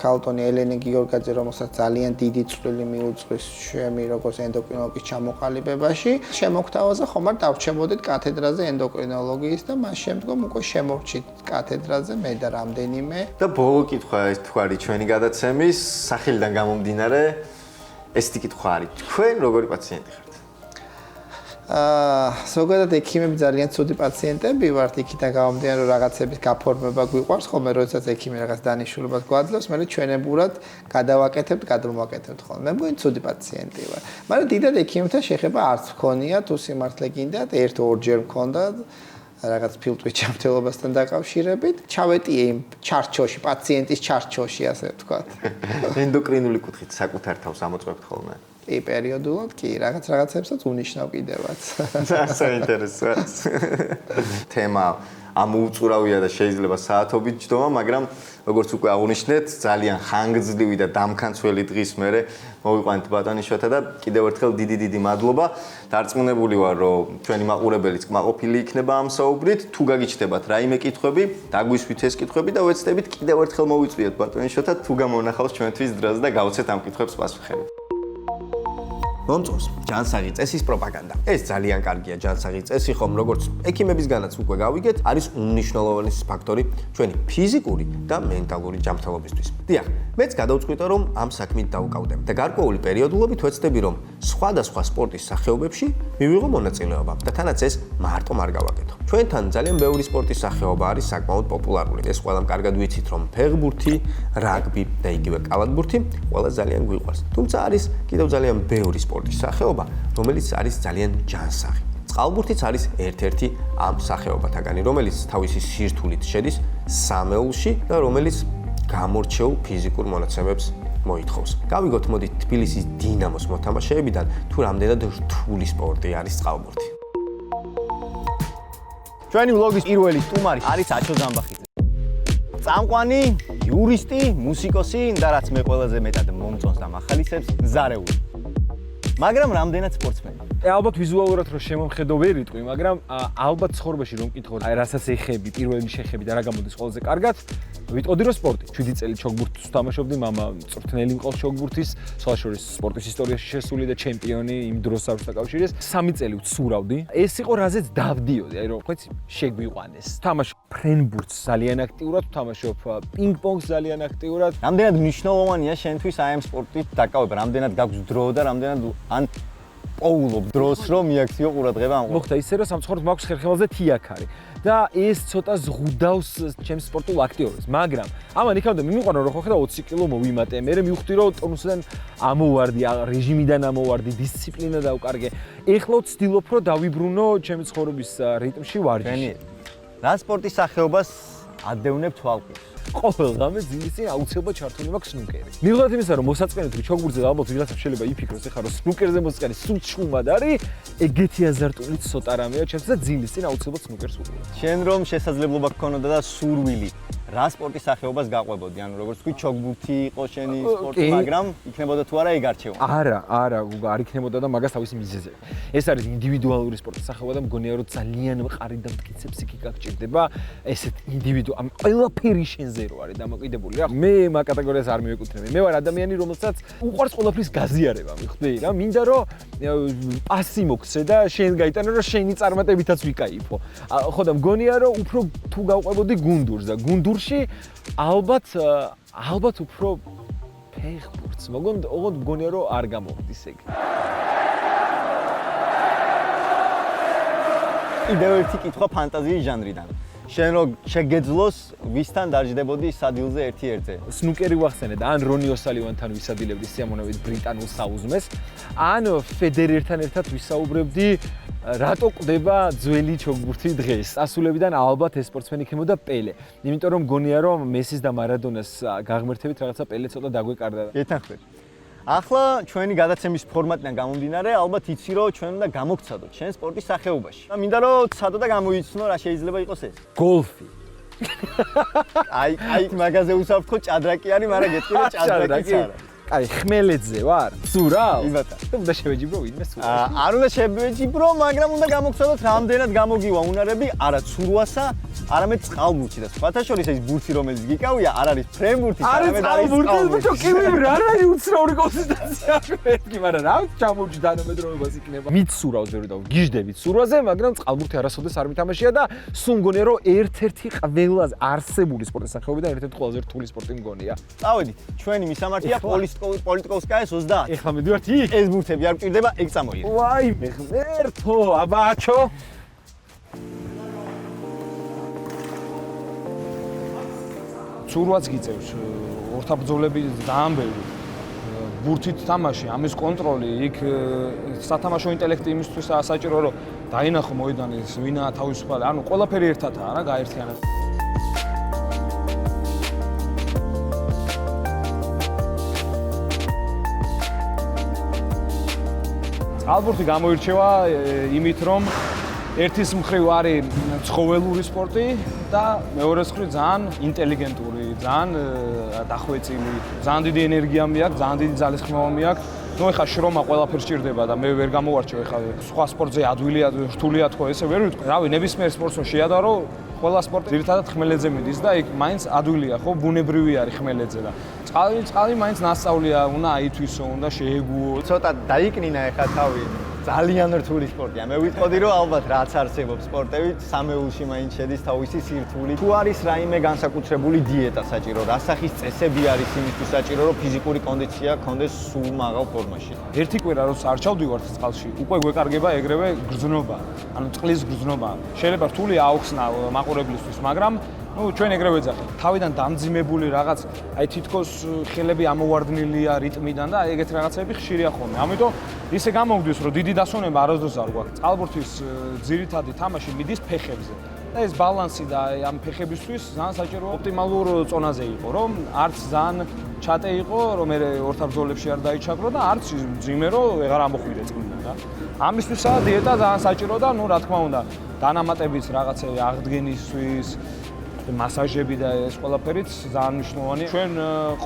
ქალბატონი ელენე გიორგაძე, რომელსაც ძალიან დიდი წვლილი მიუძღვის ჩემი როგორც ენდოკრინოლოგის ჩამოყალიბებაში, შემოგთავაზა ხომ არ დავრჩებოდით კათედრაზე ენდოკრინოლოგიის და მას შემდგომ უკვე შემორჩით კათედრაზე მე და რამდენიმე. და ბოლო კითხვა ეს თქვარი ჩვენი გადაცემის სახელიდან გამომდინარე, ესეთი კითხვა არის. თქვენ როგორი პაციენტი ხართ? ზოგადად ექიმები ძალიან ცუდი პაციენტები ვართ, იქიდან გამომდინარე რომ რაღაცების გაფორმება გვიყვარს, ხოლმე როდესაც ექიმი რაღაც დანიშნულებას გვაძლევს, მე ჩვენებურად გადავაკეთებთ, გადმოვაკეთებთ ხოლმე. მე მგონი ცუდი პაციენტი ვარ. მაგრამ დიდად ექიმებთან შეხება არც მქონია, თუ სიმართლე გინდათ, 1-2-ჯერ მქონდა რაღაც ფილტვის ჯანმრთელობასთან დაკავშირებით. ჩავეტიე იმ ჩარჩოში, პაციენტის ჩარჩოში, ასე ვთქვათ. ენდოკრინული კუთხით საკუთარ თავს ამოწმებთ ხოლმე? პერიოდულად კი, რაღაცებსაც უნიშნავ კიდევაც. საინტერესოა. თემა ამოუწურავია და შეიძლება საათობით ჯდომა, მაგრამ როგორც უკვე აღნიშნეთ, ძალიან ხანგრძლივი და დამქანცველი დღის მერე მოვიყვანეთ ბატონიშვათა და კიდევ ერთხელ დიდი მადლობა. დარწმუნებული ვარ, რომ ჩვენი მაყურებელიც კმაყოფილი იქნება ამ საუბრით. თუ გაგიჩნდებათ რაიმე კითხვები, დაგვისვით ეს კითხვები და ვეცდებით კიდევ ერთხელ მოვიწვიოთ ბატონიშვათა, თუ გამონახავს ჩვენთვის დროზე და გავცეთ ამ კითხვებს პასუხები. მომწონს ჯანსაღი წესის პროპაგანდა. ეს ძალიან კარგია ჯანსაღი წესი, ხომ როგორც ექიმებისგანაც უკვე გავიგეთ, არის უმნიშვნელოვანესი ფაქტორი ჩვენი ფიზიკური და მენტალური ჯანმრთელობისთვის. დიახ, მეც გადავწყვიტე, რომ ამ საქმით დავუკავდე და გარკვეული პერიოდულობით ვეცდები, რომ სხვადასხვა სპორტის სახეობებში მივიღო მონაწილეობა და თანაც ეს მარტო არ გავაკეთო. ჩვენთან ძალიან ბევრი სპორტის სახეობა არის საკმაოდ პოპულარული. ეს ყველამ კარგად ვიცით, რომ ფეხბურთი, რაგბი და იგივე კალათბურთი ყველა ძალიან გვიყვარს. თუმცა არის კიდევ ძალიან ბევრი სპორტის სახეობა, რომელიც არის ძალიან ჯანსაღი. წყალბურთიც არის ერთ-ერთი ამ სახეობათაგანი, რომელიც თავისი სირთულით შედის სამეულში და რომელიც გამორჩეულ ფიზიკურ მონაცემებს მოითხოვს. გავიგოთ მოდით თბილისის დინამოს მოთამაშეებიდან თუ რამდენად რთული სპორტი არის წყალბურთი. ჩვენი ვლოგის პირველი სტუმარი არის აჩო ზამბახიძე. წამყვანი, იურისტი, მუსიკოსი და რაც მე ყველაზე მეტად მომწონს და მახალისებს, მზარეული. მაგრამ რამდენად სპორტსმენი. ალბათ ვიზუალურად რომ შემომხედო ვერ იტყვი, მაგრამ ალბათ ცხოვრებაში რომ მკითხოთ, აი რასაც ეხები, პირველი შეხები და რა გამოდის ყველაზე კარგად, ვიტყოდი რომ სპორტი. 7 წელი ჩოგბურთს ვთამაშობდი, მამა მწვრთნელი მყავს ჩოგბურთის, სხვა შორის სპორტის ისტორიაში შესული და ჩემპიონი იმ დროს საბჭოთა კავშირის. 3 წელი ვცურავდი. ეს იყო რაზეც დავდიოდი, აი რომ ხოც შეგვიყვანეს. ვთამაშობ ფრენბურთს ძალიან აქტიურად, ვთამაშობ პინგ-პონგს ძალიან აქტიურად. რამდენად მნიშვნელოვანია შენთვის აი ამ სპორტით დაკავება, რამდენად გაქვს დრო და რამდენად ან პოულობ დროს რომ მიაქციო ყურადღება ამ მოხდა ისე რომ სამწუხაროდ მაქვს ხერხემალზე თიაქარი და ეს ცოტა ზღუდავს ჩემს სპორტულ აქტიობას, მაგრამ ამან იქამდე მიმიყვანა რომ ხო ხედავ 20 კილო მოვიმატე, მე მივხვდი რომ ტონუსიდან ამოვარდი, რეჟიმიდან ამოვარდი, დისციპლინა დავკარგე. ეხლა ვცდილობ რომ დავიბრუნო ჩემი ცხოვრების რიტმში ვარჯიში. რა სპორტის სახეობას ადევნებ თვალყურს? ყოველ ღამე ძილის წინ აუცილებლად ჩართული მაქვს სნუკერი. მიუხედავად იმისა, რომ მოსაწყენად ჩოგბურთზე ალბათ ვიღაცა შეიძლება იფიქროს, ეხლა რომ სნუკერზე მოსაწყენი სულ ჩუმად არის, ეგეთი აზარტული ცოტა რამეა ჩემს და ძილის წინ აუცილებლად სნუკერს ვუყურებ. შენ რომ შესაძლებლობა გქონოდა და სურვილი რა სპორტის სახეობას გაყვებოდი? ანუ როგორც თქვი, ჩოგბურთი იყო შენი სპორტი, მაგრამ იქნებოდა თუ არა ეგ არჩევა? არა, არ იქნებოდა და მაგას თავისი მიზეზები. ეს არის ინდივიდუალური სპორტის სახეობა და მგონია რომ ძალიან მყარი და მტკიცე ფსიქიკა გჭირდება ესეთ ამ ყველაფერი შენზე რო არის დამოკიდებული რა. მე მაგ კატეგორიას არ მივეკუთვნები. მე ვარ ადამიანი, რომელსაც უყვარს ყველაფრის გაზიარება, მიხვდი რა. მინდა რომ პასი მოქცე და შენ გაიტანო რომ შენი წარმატებითაც ვიკაიფო. ხო და მგონია რომ უფრო თუ გავყვებოდი გუნდურს და გუნდურში ალბათ უფრო ფეხბურთს. ოღონდ მგონია რომ არ გამოხდის ეგ. კიდევ ერთი კითხვა ფანტაზიის ჟანრიდან. შენ რო შეგეძლოს ვისთან დაждდებოდი სადილზე ერთ-ერთზე? სნუკერი ვახსენე და ან რონი ოსალივანთან ვისადილებდი სიამოვნებით ბრიტანულ საუზმეს, ან ფედერერთან ერთად ვისაუბრებდი რატო ყვდება ძველი ჩოგბურთი დღეს? ასულებიდან ალბათ ეს სპორტსმენი იქნებოდა პელე. იმიტომ რომ მგონია რომ მესის და მარადონას გაღმერთებით რაღაცა პელე ცოტა დაგვეკარდა. გეთანხმები. ახლა ჩვენი გადაცემის ფორმატიდან გამომდინარე, ალბათ იცი რომ ჩვენ უნდა გამოგცადოთ ჩვენ სპორტის სახეობაში. და მინდა რომ ცადო და გამოიცნო რა შეიძლება იყოს ეს. გოლფი. აი მაგაზე უსაფრთხო ჭადრაკი არის, მაგრამ გეტყვი რომ ჭადრაკიც არა. აი ხმელეთზე ვარ? სურალ? იბატა. უნდა შევეჯიბრო ვინმე სურალს. არ უნდა შევეჯიბრო, მაგრამ უნდა გამოგცადოთ რამდენად გამოგივა უნარები არა ცურვასა, არამედ წყალბურთში და სხვათა შორის ეს ბურთი რომელიც გიკავია, არ არის ფრენბურთი, არამედ არის წყალბურთი. ბიჭო, კი რა არის უცნაური კონსისტენცია მეთქი, მაგრამ რა ჩამოვჭი თანამედროვეობას იქნება. მიცურავს ვერ და გიждდებით სურვაზე, მაგრამ წყალბურთი არასოდეს არ მითამაშია და სულ მგონია რომ ერთ-ერთი ყველაზე არსებული სპორტის სახეობიდან ერთ-ერთი ყველაზე რთული სპორტი მგონია. წავედით, ჩვენი მისამართია პოლიტიკოსკაის 30. ეხლა მიდივართ იქ. ეს ბურთები არ მჭირდება, ეგ წამოიღე. ვაი, მეხმერთო, აბაჩო. ცურვაც გიწევს, ორთაბრძოლები ძალიან ბევრი. ბურთით თამაში, ამის კონტროლი, იქ სათამაშო ინტელექტი იმისთვის საჭირო რომ დაინახო მოედანის ვინაა თავისუფალი, ანუ ყველაფერი ერთადაა რა, გაერთიანება. წყალბურთი გამოირჩევა იმით, რომ ერთის მხრივ არის ცხოველური სპორტი და მეორეს მხრივ ძალიან ინტელიგენტური, ძალიან დახვეწილი, ძალიან დიდი ენერგია მიაქვს, ძალიან დიდი ძალისხმევა მიაქვს. ნუ ეხლა შრომა ყველაფერს სჭირდება და მე ვერ გამოვარჩევ ეხლა სხვა სპორტზე ადვილია, რთულია თქო, ესე ვერ ვიტყვი. რავი, ნებისმიერ სპორტს შეადარო, ყველა სპორტი ძირითადად ხმელეთზე მიდის და იქ მაინც ადვილია, ხო, ბუნებრივი არის ხმელეთზე და წყალი მაინც ნასწავლია, უნდა აითვისო, უნდა შეეგუო. ცოტა დაიკნინა ეხლა თავი. ძალიან რთული სპორტია. მე ვიტყოდი რომ ალბათ რაც არსებობს სპორტებით, სამეულში მაინც შედის თავისი სირთული. თუ არის რაიმე განსაკუთრებული დიეტა საჭირო, რასახის წესები არის იმისთვის საჭირო, რომ ფიზიკური კონდიცია გქონდეს სულ მაღალ ფორმაში. ერთი კვირა როცა არ ჩავდივართ წყალში, უკვე გვეკარგება ეგრევე გრძნობა, ანუ წყლის გრძნობა. შეიძლება რთული აუხსნა მაყურებლისთვის, მაგრამ ჩვენ ეგრევე ვეძახით. თავიდან დამძიმებული რაღაც, აი თითქოს ხელები ამოვარდნილია რიტმიდან და ეგეთი რაღაცები ხშირია ხოლმე. ამიტომ ისე გამოვდის, რომ დიდი დასვენება არასდროს არ გვაქვს. წყალბურთის ძირითადი თამაში მიდის ფეხებზე. და ეს ბალანსი და ამ ფეხებისთვის ძალიან საჭირო ოპტიმალურ წონაზე იყო, რომ არც ძალიან ჩატე იყო, რომ მე ორთაბრძოლებში არ დაიჩაგრო და არც ძიმე რომ ვეღარ ამოხვიდე წყლიდან და ამისთვისაც დიეტა ძალიან საჭირო და რა თქმა უნდა, დანამატების რაღაცები აღდგენისთვის მასაჟები და ეს ყველაფერიც ძალიან მნიშვნელოვანია. ჩვენ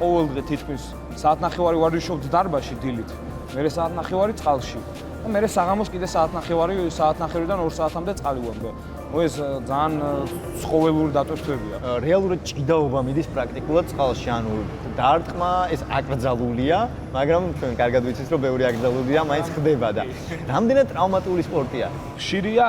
ყოველდღე თითქმის საათნახევარი ვარჯიშობთ დარბაზში დილით, მერე საათნახევარი წყალში და მერე საღამოს კიდე საათნახევრიდან 2 საათამდე წყალი ვამბე. ეს ძალიან ცხოველური დატვირთვებია. რეალურად ჭიდაობა მიდის პრაქტიკულად წყალში, ანუ დარტყმა ეს აკრძალულია, მაგრამ ჩვენ კარგად ვიცით, რომ ბევრი აკრძალულია, მაინც ხდება და რამდენად ტრავმატული სპორტია. ხშირია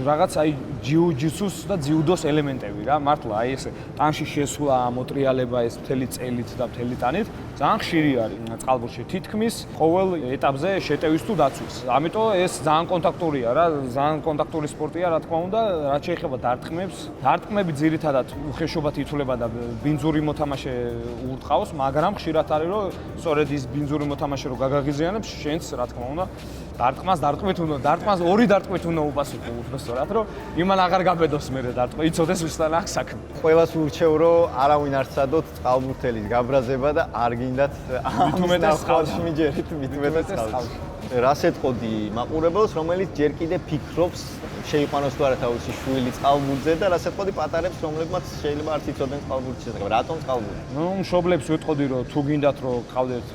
რაღაც აი ჯიუ-ჯიტსუს და ძიუდოს ელემენტები რა, მართლა აი ეს ტანში შესვლა, მოტრიალება ეს მთელი წელით და მთელი ტანით ძალიან ხშირი არის წყალბურთში. თითქმის ყოველ ეტაპზე შეტევის თუ დაცვის. ამიტომ ეს ძალიან კონტაქტურია რა, ძალიან კონტაქტური სპორტია, რა თქმა უნდა, რაც შეეხება დარტყმებს. დარტყმები ძირითადად უხეშობად ითვლება და ბინძური მოთამაშე ურტყავს, მაგრამ ხშირად არის რომ სწორედ ის ბინძური მოთამაშე რო გაგაღიზიანებს, შენც რა თქმა უნდა დარტყმას ორი დარტყმით უნდა უპასუხო უბრალოდ რომ იმან აღარ გაბედოს მერე დარტყმა, იცოდეს ვისთან აქვს საქმე. ყველას ურჩევ რომ არავინ არ სცადოთ წყალბურთელის გაბრაზება და არ გინდათ მithumetes წყალში მიჯერით, მithumetes წყალში. რას ეტყოდი მაყურებელს, რომელიც ჯერ კიდე ფიქრობს შეიყვანოს თუ არა თავისი შვილი წყალბურთზე და რას ეტყოდი პატარებს, რომლებმაც შეიძლება არ იცოდნენ წყალბურთის შესახებ. რატომ წყალბურთი? მშობლებს ვეტყოდი რომ თუ გინდათ რომ ყავდეთ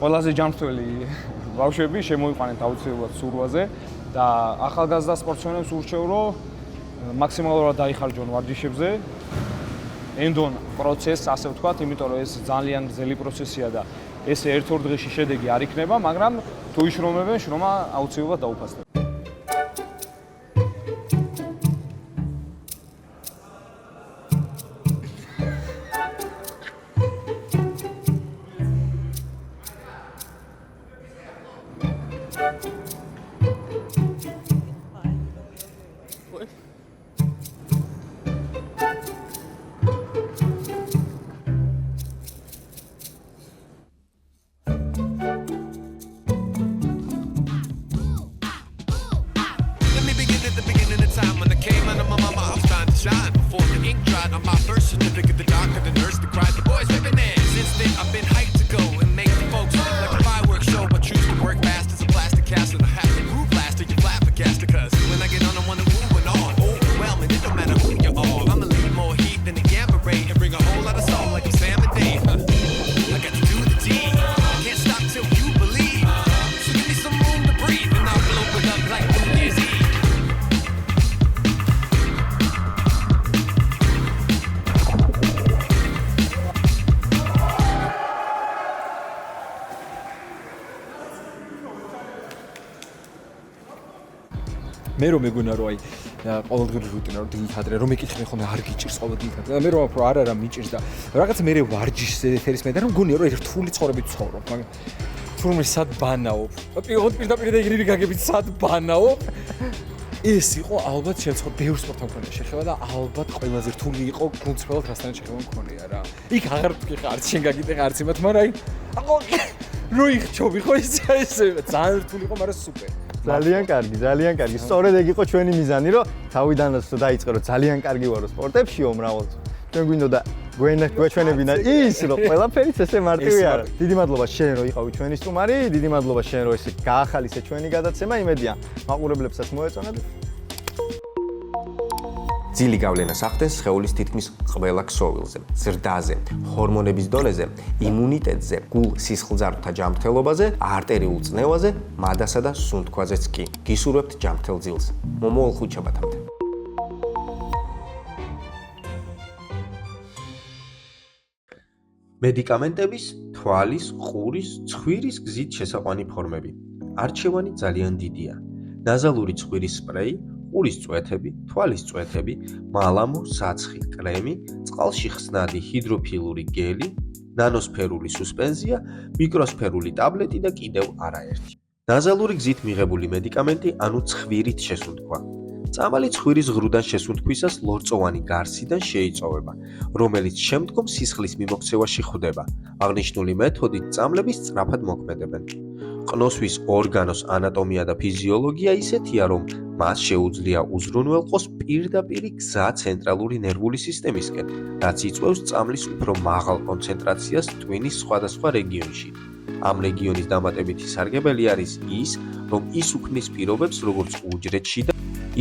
ყველაზე ჯანმრთელი ბავშვები, შემოიყვანეთ აუცილებლად სურვაზე და ახალგაზრდა სპორტსმენებს ურჩევ რომ მაქსიმალურად დაიხარჯონ ვარჯიშებზე. ენდონ პროცესს, ასე ვთქვათ, იმიტომ რომ ეს ძალიან გრძელი პროცესია და ეს ერთ-ორ დღეში შედეგი არ იქნება, მაგრამ თუ იშრომებენ, შრომა აუცილებლად დაუფასდება. მე რომ მეგონა რომ აი ყოველდღიური რუტინა რომ დილით ადრე რომ მეკითხები ხოლმე არ გიჭირს ყოველდღიურად და მე რომ ვაფრო არა მიჭირს და რაღაც მე ვარჯიშს ეთერის მე და რომ გონია რომ რთული ცხოვრებით ცხოვრობ მაგრამ თურმე სად ბანაობ პირდაპირ და იგივე გაგებით სად ბანაობ ეს იყო ალბათ შეცხო ბევრ სპორტთან მქონია შეხება და ალბათ ყველაზე რთული იყო გუნდსფრენად რასთან შეხება მქონია რა იქ აღარ თქვი ხარ შენ გაგიტე ხარ იმათ მაგრამ აი რო იხჩობი ხო ესე ძალიან რთული იყო მაგრამ სუპერ ძალიან კარგი. სწორედ ეგ იყო ჩვენი მიზანი, რომ თავიდანაც დაიწყე, რომ ძალიან კარგი ვარო სპორტებშიო მრავალ. ჩვენ გვინდოდა გვეჩვენებინა ის, რომ ყველაფერიც ესე მარტივი არა. დიდი მადლობა შენ, რომ იყავი ჩვენი სტუმარი, დიდი მადლობა შენ, რომ ესე გაახალისე ჩვენი გადაცემა, იმედია მაყურებლებსაც მოეწონათ. ძილი გავლენას ახდენს სხეულის თითქმის ყველა ქსოვილზე, ზრდაზე, ჰორმონების დონეზე, იმუნიტეტზე, გულ სისხლძარღვთა ჯანმრთელობაზე, არტერიულ წნევაზე, მადასა და სუნთქვაზეც კი. გისურვებთ ჯანმრთელ ძილს. მომავალ ხუთშაბათამდე. მედიკამენტების, თვალის, ყურის, ცხვირის გზით შესაყვანი ფორმები. არჩევანი ძალიან დიდია. ნაზალური ცხვირის სპრეი, ყურის წვეთები, თვალის წვეთები, მალამო, საცხი, კრემი, წყალში ხსნადი ჰიდროფილური გელი, ნანოსფერული სუსპენზია, მიკროსფერული ტაბლეტი და კიდევ არაერთი. ნაზალური გზით მიღებული მედიკამენტი, ანუ ცხვირით შესუნთქვა. წამალი ცხვირის ღრუდან შესუნთქვისას ლორწოვანი გარსიდან შეიწოვება, რომელიც შემდგომ სისხლის მიმოქცევაში ხვდება. აღნიშნული მეთოდით წამლები სწრაფად მოქმედებენ. ყნოსვის ორგანოს ანატომია და ფიზიოლოგია ისეთია, რომ მას შეუძლია უზრუნველყოს პირდაპირი გზა ცენტრალური ნერვული სისტემისკენ, რაც იწვევს წამლის უფრო მაღალ კონცენტრაციას ტვინის სხვადასხვა რეგიონში. ამ რეგიონის დამატებითი სარგებელი არის ის, რომ ის უქმნის პირობებს როგორც უჯრედში და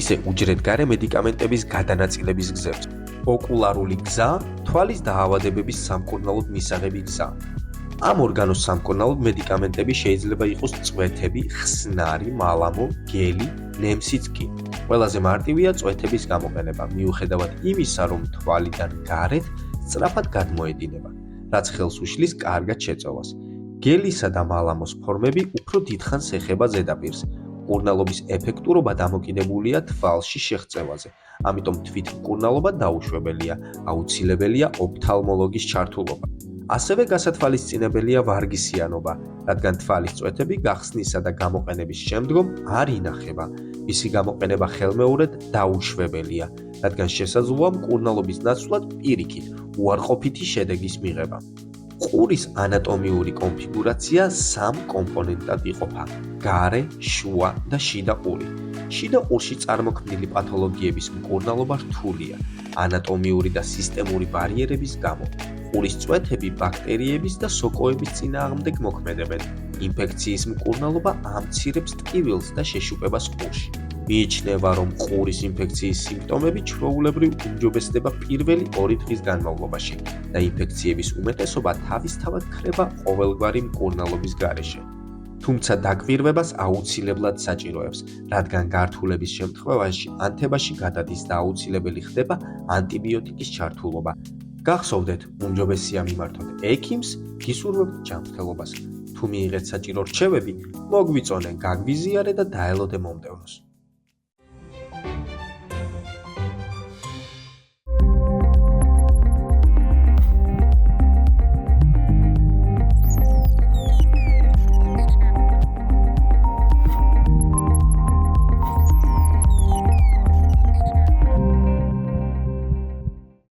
ისე უჯრედგარე მედიკამენტების გადანაწილების გზებს. ოკულარული გზა, თვალის დაავადებების სამკურნალოდ მისაღები გზა. ამ ორგანოს სამკურნალოდ მედიკამენტები შეიძლება იყოს წვეთები, ხსნარი, მალამო, გელი, ნემსიც კი. ყველაზე მარტივია წვეთების გამოყენება, მიუხედავად იმისა, რომ თვალიდან გარეთ სწრაფად გადმოედინება, რაც ხელს უშლის კარგად შეწოვას. გელისა და მალამოს ფორმები უფრო დიდხანს ეხება ზედაპირს. მკურნალობის ეფექტურობა დამოკიდებულია თვალში შეღწევაზე, ამიტომ თვით მკურნალობა დაუშვებელია, აუცილებელია ოფთალმოლოგის ჩართულობა. ასევე გასათვალისწინებელია ვარგისიანობა, რადგან თვალის წვეთები გახსნისა და გამოყენების შემდგომ არ ინახება. მისი გამოყენება ხელმეორედ დაუშვებელია, რადგან შესაძლოა მკურნალობის ნაცვლად პირიქით, უარყოფითი შედეგის მიღება. ყურის ანატომიური კონფიგურაცია 3 კომპონენტად იყოფა: გარე, შუა და შიდა ყური. შიდა ყურში წარმოქმნილი პათოლოგიების მკურნალობა რთულია, ანატომიური და სისტემური ბარიერების გამო. ყურის წვეთები ბაქტერიების და სოკოების წინააღმდეგ მოქმედებენ. ინფექციის მკურნალობა ამცირებს ტკივილს და შეშუპებას ყურში. მიიჩნევა, რომ ყურის ინფექციის სიმპტომები ჩვეულებრივ უმჯობესდება პირველი 2 დღის განმავლობაში და ინფექციების უმეტესობა თავისთავად ქრება ყოველგვარი მკურნალობის გარეშე. თუმცა დაკვირვებას აუცილებლად საჭიროებს, რადგან გართულების შემთხვევაში ანთებაში გადადის და აუცილებელი ხდება ანტიბიოტიკის ჩართულობა. გახსოვდეთ, უმჯობესია მიმართოთ ექიმს, გისურვებთ ჯანმრთელობას. თუ მიიღეთ საჭირო რჩევები, მოგვიწონე, გაგვიზიარე და დაელოდე მომდევნოს.